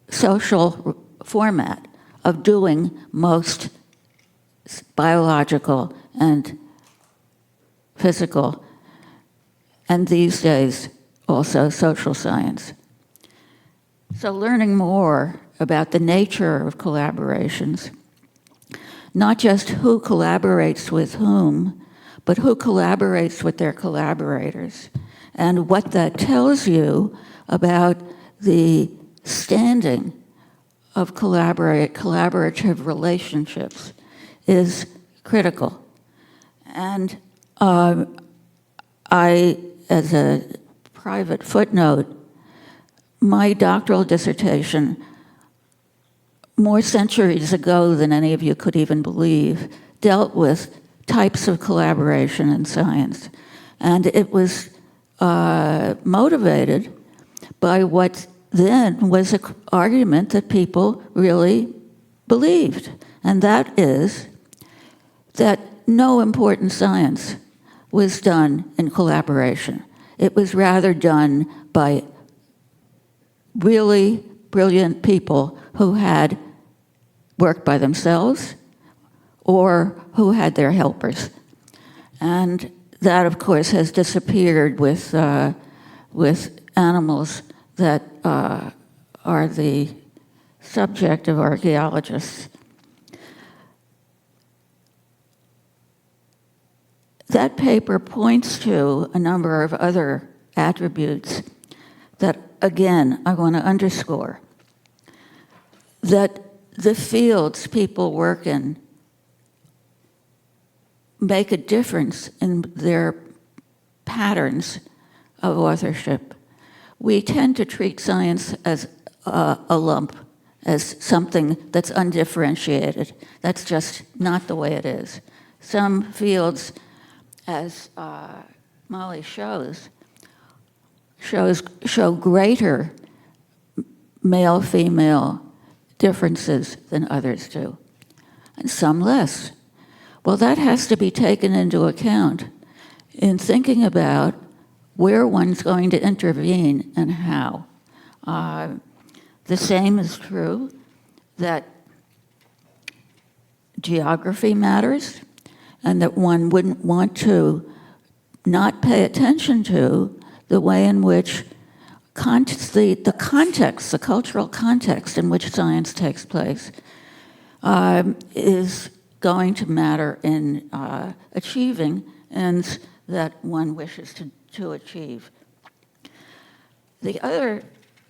social format of doing most biological and physical, and these days also social science. So learning more about the nature of collaborations, not just who collaborates with whom, but who collaborates with their collaborators, and what that tells you about the standing of collaborative relationships is critical. And I, as a private footnote, my doctoral dissertation, more centuries ago than any of you could even believe, dealt with types of collaboration in science. And it was motivated by what then was an argument that people really believed, and that is that no important science was done in collaboration. It was rather done by really brilliant people who had worked by themselves or who had their helpers. And that, of course, has disappeared with animals that are the subject of archaeologists. That paper points to a number of other attributes that, again, I want to underscore. That the fields people work in make a difference in their patterns of authorship. We tend to treat science as a lump, as something that's undifferentiated. That's just not the way it is. Some fields, as Molly show greater male-female differences than others do, and some less. Well, that has to be taken into account in thinking about where one's going to intervene and how. The same is true that geography matters, and that one wouldn't want to not pay attention to the way in which the context, the cultural context in which science takes place is going to matter in achieving ends that one wishes to achieve. The other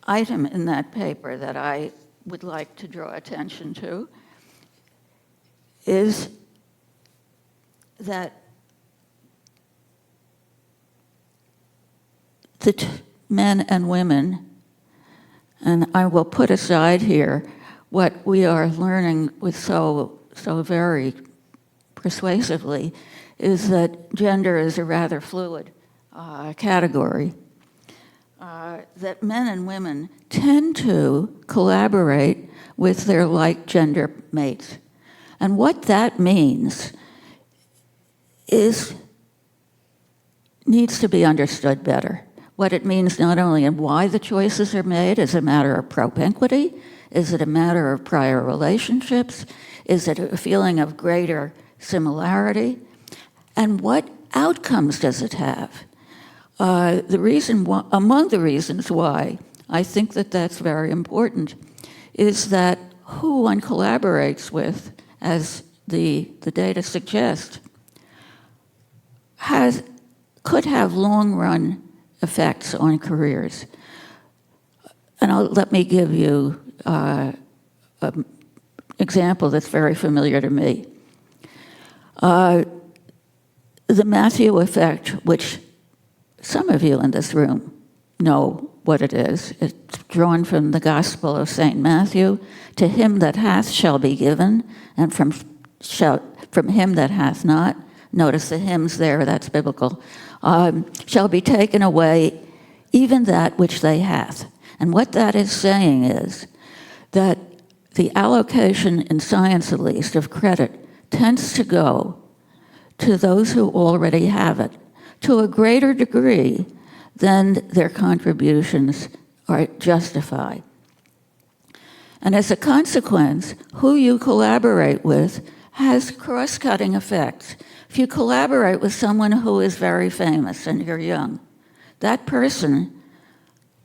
item in that paper that I would like to draw attention to is that the men and women, and I will put aside here what we are learning with so very persuasively, is that gender is a rather fluid category, that men and women tend to collaborate with their like gender mates. And what that means needs to be understood better. What it means not only in why the choices are made, is it a matter of propinquity? Is it a matter of prior relationships? Is it a feeling of greater similarity? And what outcomes does it have? Among the reasons why I think that that's very important is that who one collaborates with, as the data suggest, could have long-run effects on careers. And let me give you an example that's very familiar to me. The Matthew effect, which some of you in this room know what it is. It's drawn from the Gospel of St. Matthew. To him that hath shall be given, and from him that hath not, notice the hymns there, that's biblical, shall be taken away even that which they hath. And what that is saying is that the allocation, in science at least, of credit tends to go to those who already have it, to a greater degree than their contributions are justified. And as a consequence, who you collaborate with has cross-cutting effects. If you collaborate with someone who is very famous and you're young, that person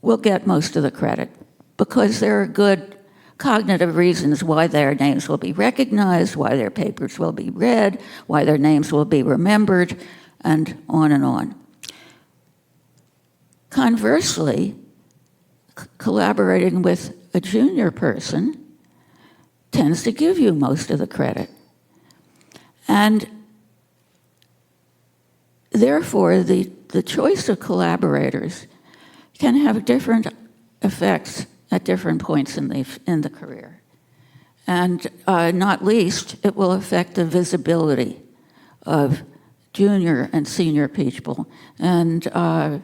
will get most of the credit because there are good cognitive reasons why their names will be recognized, why their papers will be read, why their names will be remembered, and on and on. Conversely, collaborating with a junior person tends to give you most of the credit. And therefore, the choice of collaborators can have different effects at different points in the career. And not least, it will affect the visibility of junior and senior people. And I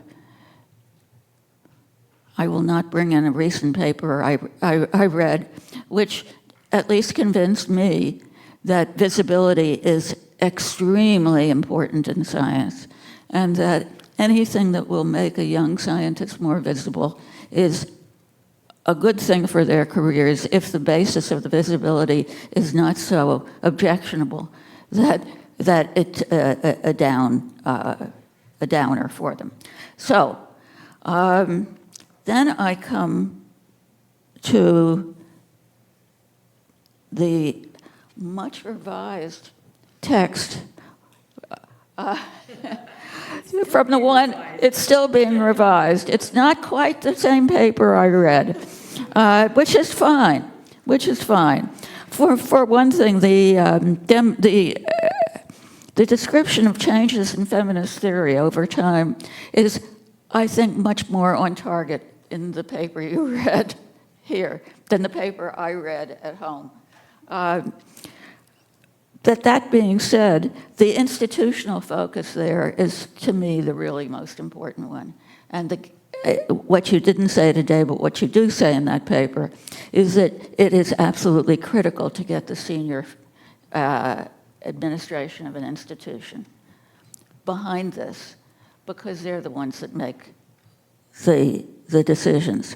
will not bring in a recent paper I read, which at least convinced me that visibility is extremely important in science, and that anything that will make a young scientist more visible is a good thing for their careers if the basis of the visibility is not so objectionable that it's a downer for them. So then I come to the much revised text from the one, it's still being revised. It's not quite the same paper I read, which is fine. For one thing, the description of changes in feminist theory over time is, I think, much more on target in the paper you read here than the paper I read at home. But that being said, the institutional focus there is, to me, the really most important one. And what you didn't say today, but what you do say in that paper, is that it is absolutely critical to get the senior administration of an institution behind this, because they're the ones that make the decisions.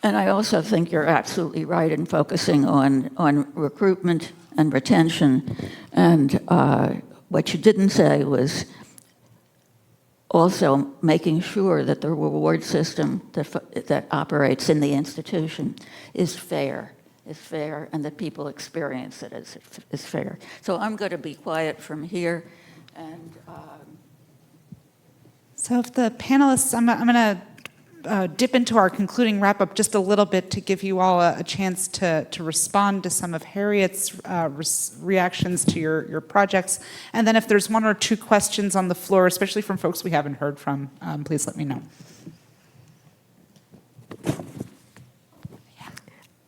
And I also think you're absolutely right in focusing on recruitment and retention. And what you didn't say was also making sure that the reward system that operates in the institution is fair, and that people experience it as fair. So I'm going to be quiet from here. And So if the panelists, I'm going to dip into our concluding wrap-up just a little bit to give you all a chance to respond to some of Harriet's reactions to your projects. And then if there's one or two questions on the floor, especially from folks we haven't heard from, please let me know.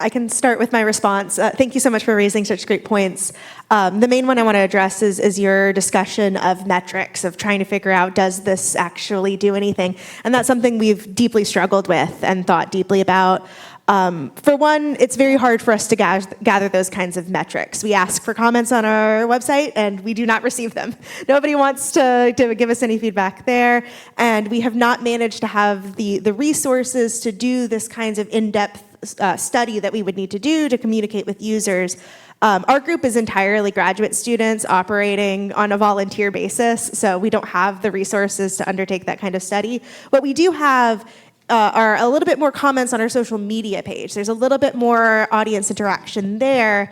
I can start with my response. Thank you so much for raising such great points. The main one I want to address is your discussion of metrics, of trying to figure out, does this actually do anything? And that's something we've deeply struggled with and thought deeply about. For one, it's very hard for us to gather those kinds of metrics. We ask for comments on our website, and we do not receive them. Nobody wants to give us any feedback there, and we have not managed to have the resources to do this kinds of in-depth study that we would need to do to communicate with users. Our group is entirely graduate students operating on a volunteer basis, so we don't have the resources to undertake that kind of study. What we do have are a little bit more comments on our social media page. There's a little bit more audience interaction there,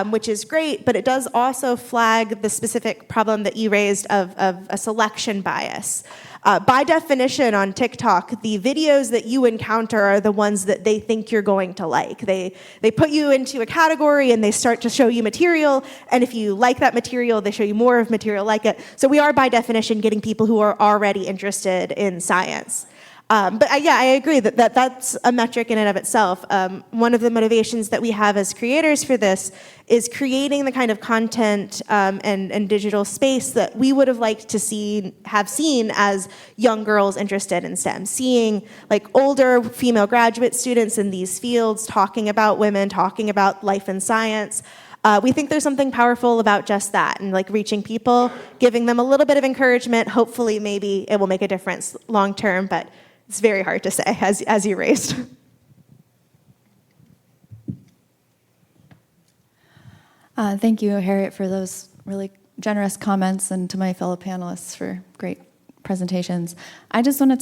which is great, but it does also flag the specific problem that you raised of a selection bias. By definition on TikTok, the videos that you encounter are the ones that they think you're going to like. They put you into a category and they start to show you material, and if you like that material, they show you more of material like it. So we are by definition getting people who are already interested in science. Yeah, I agree that that's a metric in and of itself. One of the motivations that we have as creators for this is creating the kind of content and digital space that we would have liked to have seen as young girls interested in STEM. Seeing like older female graduate students in these fields talking about women, talking about life and science. We think there's something powerful about just that, and like reaching people, giving them a little bit of encouragement. Hopefully, maybe it will make a difference long term, but it's very hard to say, as you raised. Thank you, Harriet, for those really generous comments, and to my fellow panelists for great presentations. I just wanted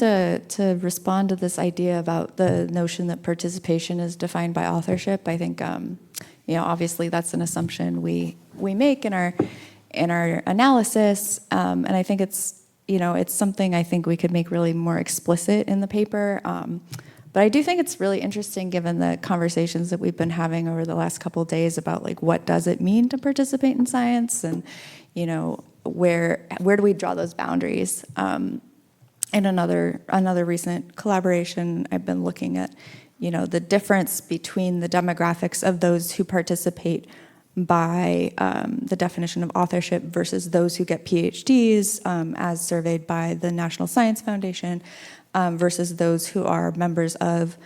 to respond to this idea about the notion that participation is defined by authorship. I think, obviously that's an assumption we make in our analysis, and I think it's something I think we could make really more explicit in the paper. But I do think it's really interesting, given the conversations that we've been having over the last couple of days about like what does it mean to participate in science, and where do we draw those boundaries? In another recent collaboration, I've been looking at the difference between the demographics of those who participate by the definition of authorship versus those who get PhDs, as surveyed by the National Science Foundation, versus those who are members of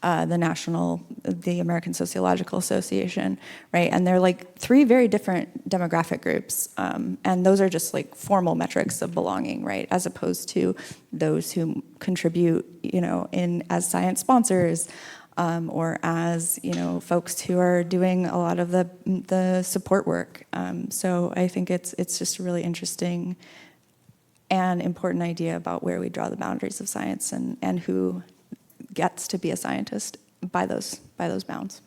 the American Sociological Association, right? And they're like three very different demographic groups, and those are just like formal metrics of belonging, right? As opposed to those who contribute, as science sponsors, or as folks who are doing a lot of the support work. So I think it's just a really interesting and important idea about where we draw the boundaries of science and who gets to be a scientist by those bounds.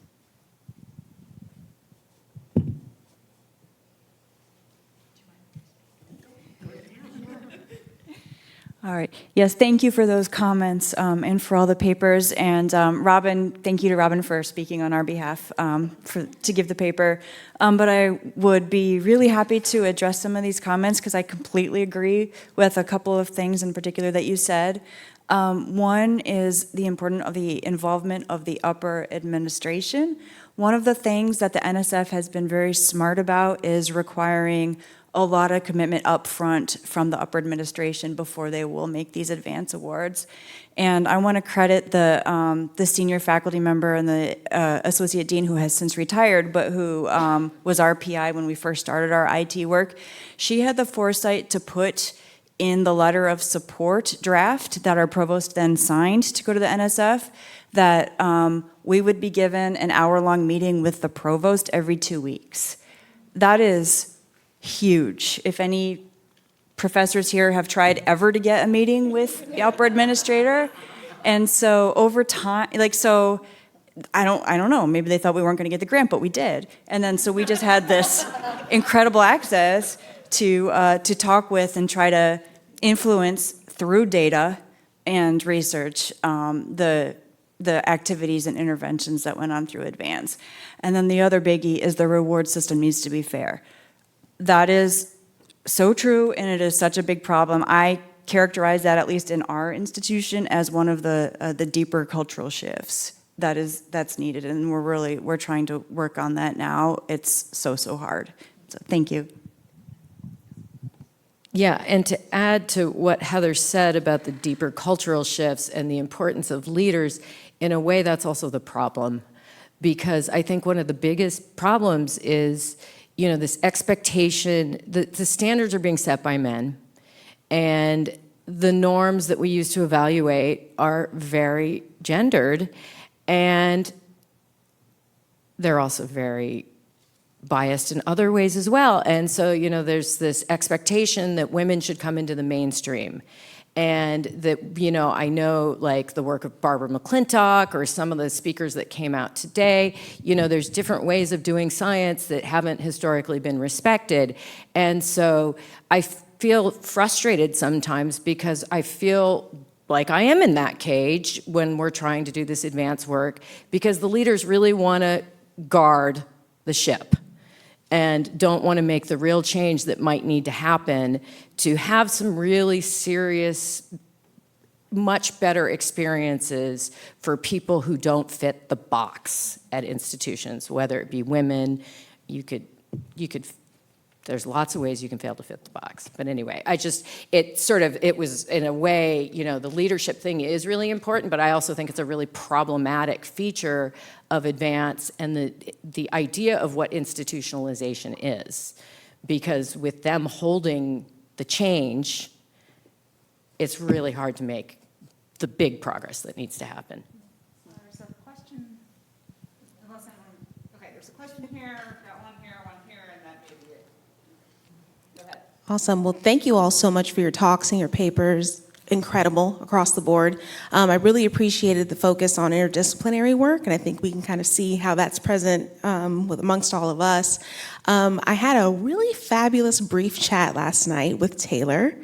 All right. Yes, thank you for those comments and for all the papers. And Robin, thank you to Robin for speaking on our behalf to give the paper. But I would be really happy to address some of these comments because I completely agree with a couple of things in particular that you said. One is the importance of the involvement of the upper administration. One of the things that the NSF has been very smart about is requiring a lot of commitment up front from the upper administration before they will make these advance awards. And I want to credit the senior faculty member and the associate dean who has since retired, but who was our PI when we first started our IT work. She had the foresight to put in the letter of support draft that our provost then signed to go to the NSF that we would be given an hour-long meeting with the provost every 2 weeks. That is huge. If any professors here have tried ever to get a meeting with the upper administrator, and so over time, I don't know, maybe they thought we weren't going to get the grant, but we did. And then so we just had this incredible access to talk with and try to influence through data and research the activities and interventions that went on through Advance. And then the other biggie is the reward system needs to be fair. That is so true, and it is such a big problem. I characterize that, at least in our institution, as one of the deeper cultural shifts that's needed, and we're trying to work on that now. It's so hard. So thank you. Yeah, and to add to what Heather said about the deeper cultural shifts and the importance of leaders, in a way that's also the problem. Because I think one of the biggest problems is, this expectation, the standards are being set by men, and the norms that we use to evaluate are very gendered, and they're also very biased in other ways as well. And so, there's this expectation that women should come into the mainstream. And that, I know like the work of Barbara McClintock or some of the speakers that came out today, there's different ways of doing science that haven't historically been respected. And so I feel frustrated sometimes because I feel like I am in that cage when we're trying to do this advanced work, because the leaders really want to guard the ship and don't want to make the real change that might need to happen to have some really serious, much better experiences for people who don't fit the box at institutions, whether it be women. You could, there's lots of ways you can fail to fit the box. But anyway, it was in a way, the leadership thing is really important, but I also think it's a really problematic feature of advance and the idea of what institutionalization is. Because with them holding the change, it's really hard to make the big progress that needs to happen. There's a question. Okay, there's a question here, got one here, and that may be it. Go ahead. Awesome. Well, thank you all so much for your talks and your papers. Incredible across the board. I really appreciated the focus on interdisciplinary work, and I think we can kind of see how that's present amongst all of us. I had a really fabulous brief chat last night with Taylor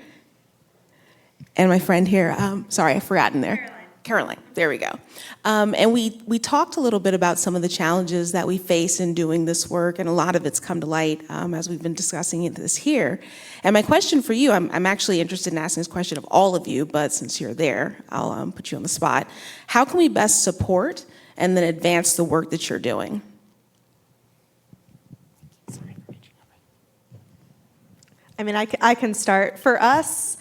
and my friend here. Sorry, I've forgotten there. Caroline, there we go. And we talked a little bit about some of the challenges that we face in doing this work, and a lot of it's come to light as we've been discussing this here. And my question for you, I'm actually interested in asking this question of all of you, but since you're there, I'll put you on the spot. How can we best support and then advance the work that you're doing? I mean, I can start. For us,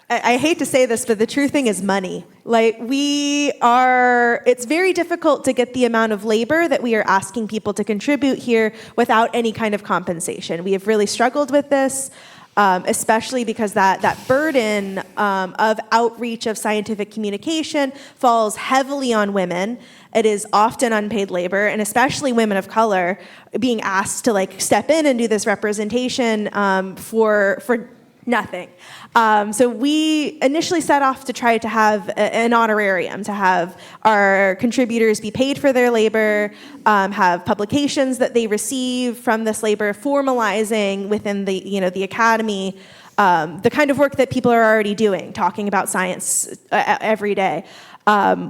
I hate to say this, but the true thing is money. Like, it's very difficult to get the amount of labor that we are asking people to contribute here without any kind of compensation. We have really struggled with this, especially because that burden of outreach of scientific communication falls heavily on women. It is often unpaid labor, and especially women of color being asked to step in and do this representation for nothing. So we initially set off to try to have an honorarium, to have our contributors be paid for their labor, have publications that they receive from this labor, formalizing within the academy the kind of work that people are already doing, talking about science every day.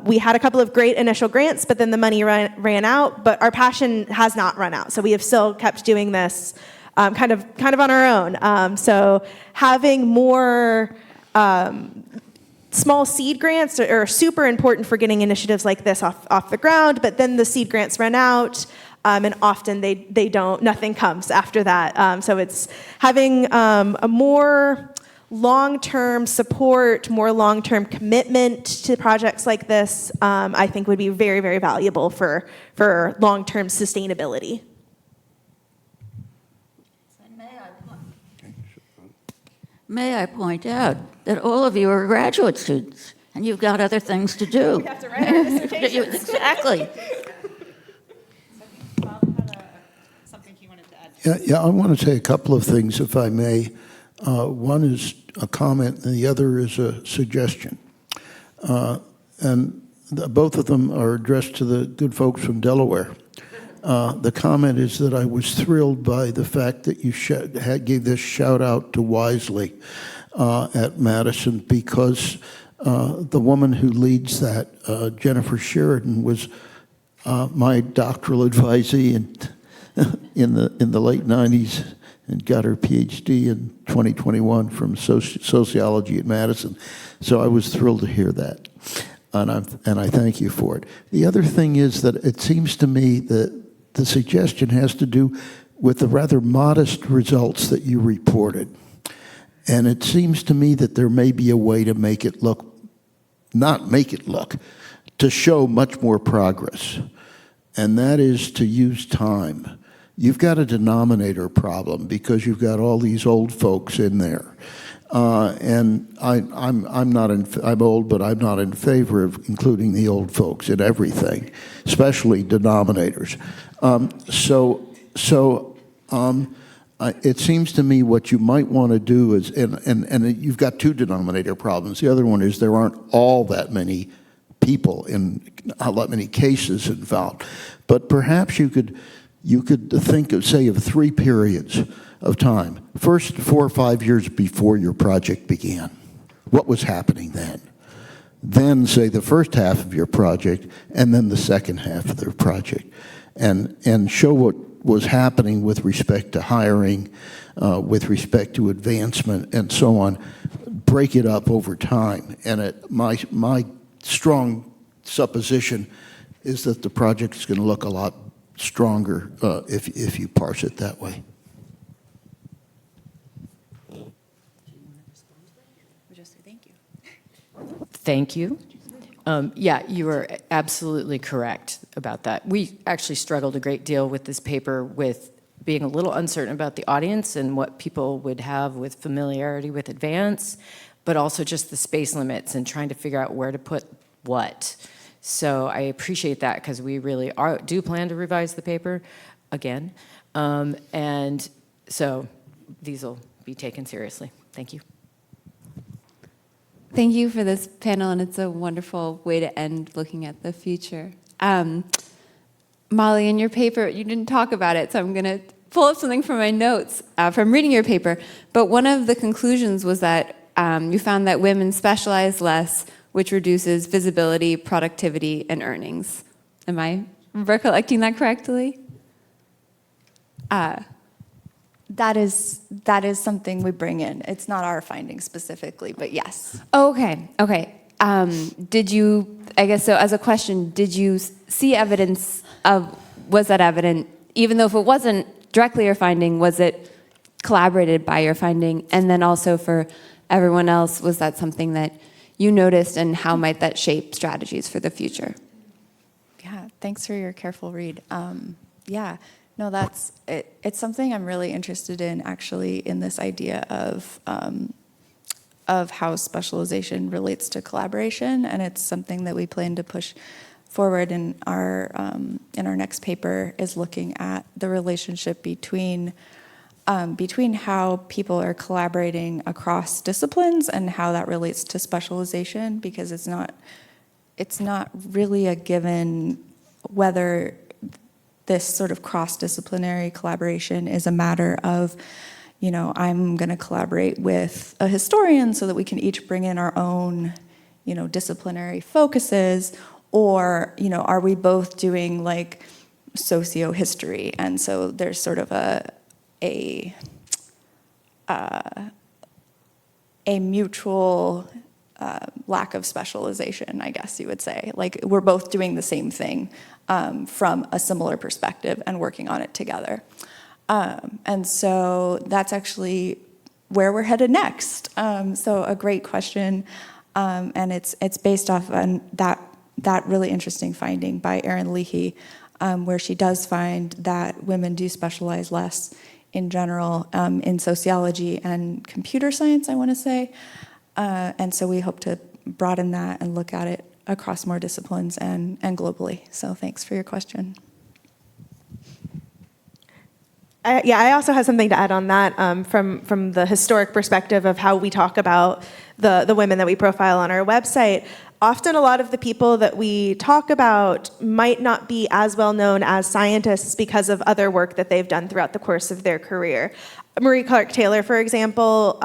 We had a couple of great initial grants, but then the money ran out, but our passion has not run out. So we have still kept doing this kind of on our own. So having more small seed grants are super important for getting initiatives like this off the ground, but then the seed grants run out, and often they don't, nothing comes after that. So it's having a more long-term support, more long-term commitment to projects like this, I think would be very, very valuable for long-term sustainability. May I point out that all of you are graduate students, and you've got other things to do. We have to write our dissertations. Exactly. Bob had something he wanted to add. Yeah, I want to say a couple of things, if I may. One is a comment, and the other is a suggestion. Both of them are addressed to the good folks from Delaware. The comment is that I was thrilled by the fact that you gave this shout out to Wisely at Madison, because the woman who leads that, Jennifer Sheridan, was my doctoral advisee in the late 90s, and got her PhD in 2021 from sociology at Madison. So I was thrilled to hear that. and I thank you for it. The other thing is that it seems to me that the suggestion has to do with the rather modest results that you reported. And it seems to me that there may be a way to make it look, not make it look, to show much more progress. And that is to use time. You've got a denominator problem because you've got all these old folks in there. And I'm old, but I'm not in favor of including the old folks in everything, especially denominators. It seems to me what you might want to do is, and you've got two denominator problems. The other one is there aren't all that many people in a lot many cases involved. But perhaps you could think of, say, of 3 periods of time. First, 4 or 5 years before your project began. What was happening then? Then, say, the first half of your project, and then the second half of the project. And show what was happening with respect to hiring, with respect to advancement, and so on. Break it up over time. And my strong supposition is that the project is going to look a lot stronger if you parse it that way. Thank you. Yeah, you are absolutely correct about that. We actually struggled a great deal with this paper with being a little uncertain about the audience and what people would have with familiarity with Advance, but also just the space limits and trying to figure out where to put what. So I appreciate that because we really do plan to revise the paper again. And so these will be taken seriously. Thank you. Thank you for this panel, and it's a wonderful way to end looking at the future. Molly, in your paper, you didn't talk about it, so I'm going to pull up something from my notes from reading your paper. But one of the conclusions was that you found that women specialize less, which reduces visibility, productivity, and earnings. Am I recollecting that correctly? That is something we bring in. It's not our finding specifically, but yes. Okay. Did you, I guess so as a question, did you see evidence was that evident, even though if it wasn't directly your finding, was it collaborated by your finding? And then also for everyone else, was that something that you noticed, and how might that shape strategies for the future? Yeah, thanks for your careful read. Yeah, no, that's it. It's something I'm really interested in, actually, in this idea of how specialization relates to collaboration, and it's something that we plan to push forward in our next paper, is looking at the relationship between how people are collaborating across disciplines and how that relates to specialization, because it's not really a given whether this sort of cross-disciplinary collaboration is a matter of, I'm going to collaborate with a historian so that we can each bring in our own, disciplinary focuses, or, are we both doing like socio-history? And so there's sort of a mutual lack of specialization, I guess you would say. Like, we're both doing the same thing from a similar perspective and working on it together. And so that's actually where we're headed next. So a great question, and it's based off on that really interesting finding by Erin Leahy, where she does find that women do specialize less in general in sociology and computer science, I want to say. And so we hope to broaden that and look at it across more disciplines and globally. So thanks for your question. I also have something to add on that from the historic perspective of how we talk about the women that we profile on our website. Often a lot of the people that we talk about might not be as well known as scientists because of other work that they've done throughout the course of their career. Marie Clark Taylor, for example,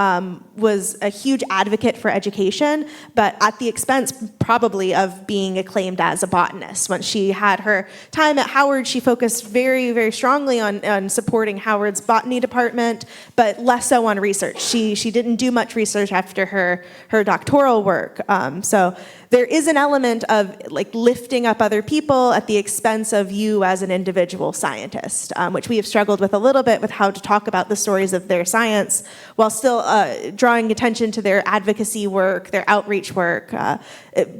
was a huge advocate for education, but at the expense probably of being acclaimed as a botanist. When she had her time at Howard, she focused very, very strongly on supporting Howard's botany department, but less so on research. She didn't do much research after her doctoral work. So there is an element of like lifting up other people at the expense of you as an individual scientist, which we have struggled with a little bit with how to talk about the stories of their science while still drawing attention to their advocacy work, their outreach work,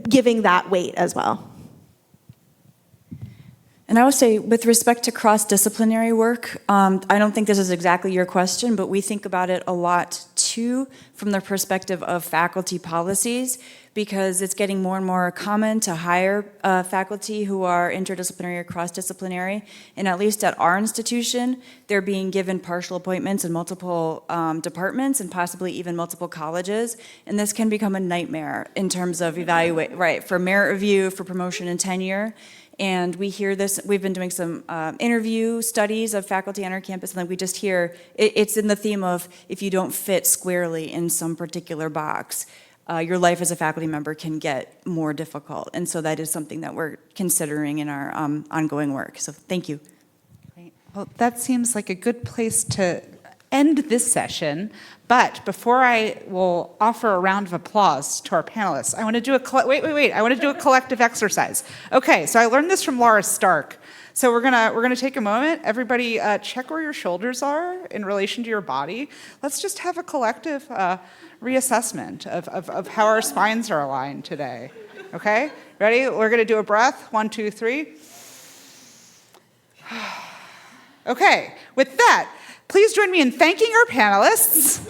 giving that weight as well. And I would say, with respect to cross-disciplinary work, I don't think this is exactly your question, but we think about it a lot too from the perspective of faculty policies, because it's getting more and more common to hire faculty who are interdisciplinary or cross-disciplinary. And at least at our institution, they're being given partial appointments in multiple departments and possibly even multiple colleges. And this can become a nightmare in terms of for merit review, for promotion and tenure. And we hear this, we've been doing some interview studies of faculty on our campus, and then we just hear, it's in the theme of if you don't fit squarely in some particular box, your life as a faculty member can get more difficult. And so that is something that we're considering in our ongoing work. So thank you. Great. Well, that seems like a good place to end this session. But before I will offer a round of applause to our panelists, I want to do I want to do a collective exercise. Okay, so I learned this from Laura Stark. So we're gonna take a moment. Everybody, check where your shoulders are in relation to your body. Let's just have a collective reassessment of how our spines are aligned today. Okay, ready? We're gonna do a breath. 1, 2, 3. Okay, with that, please join me in thanking our panelists.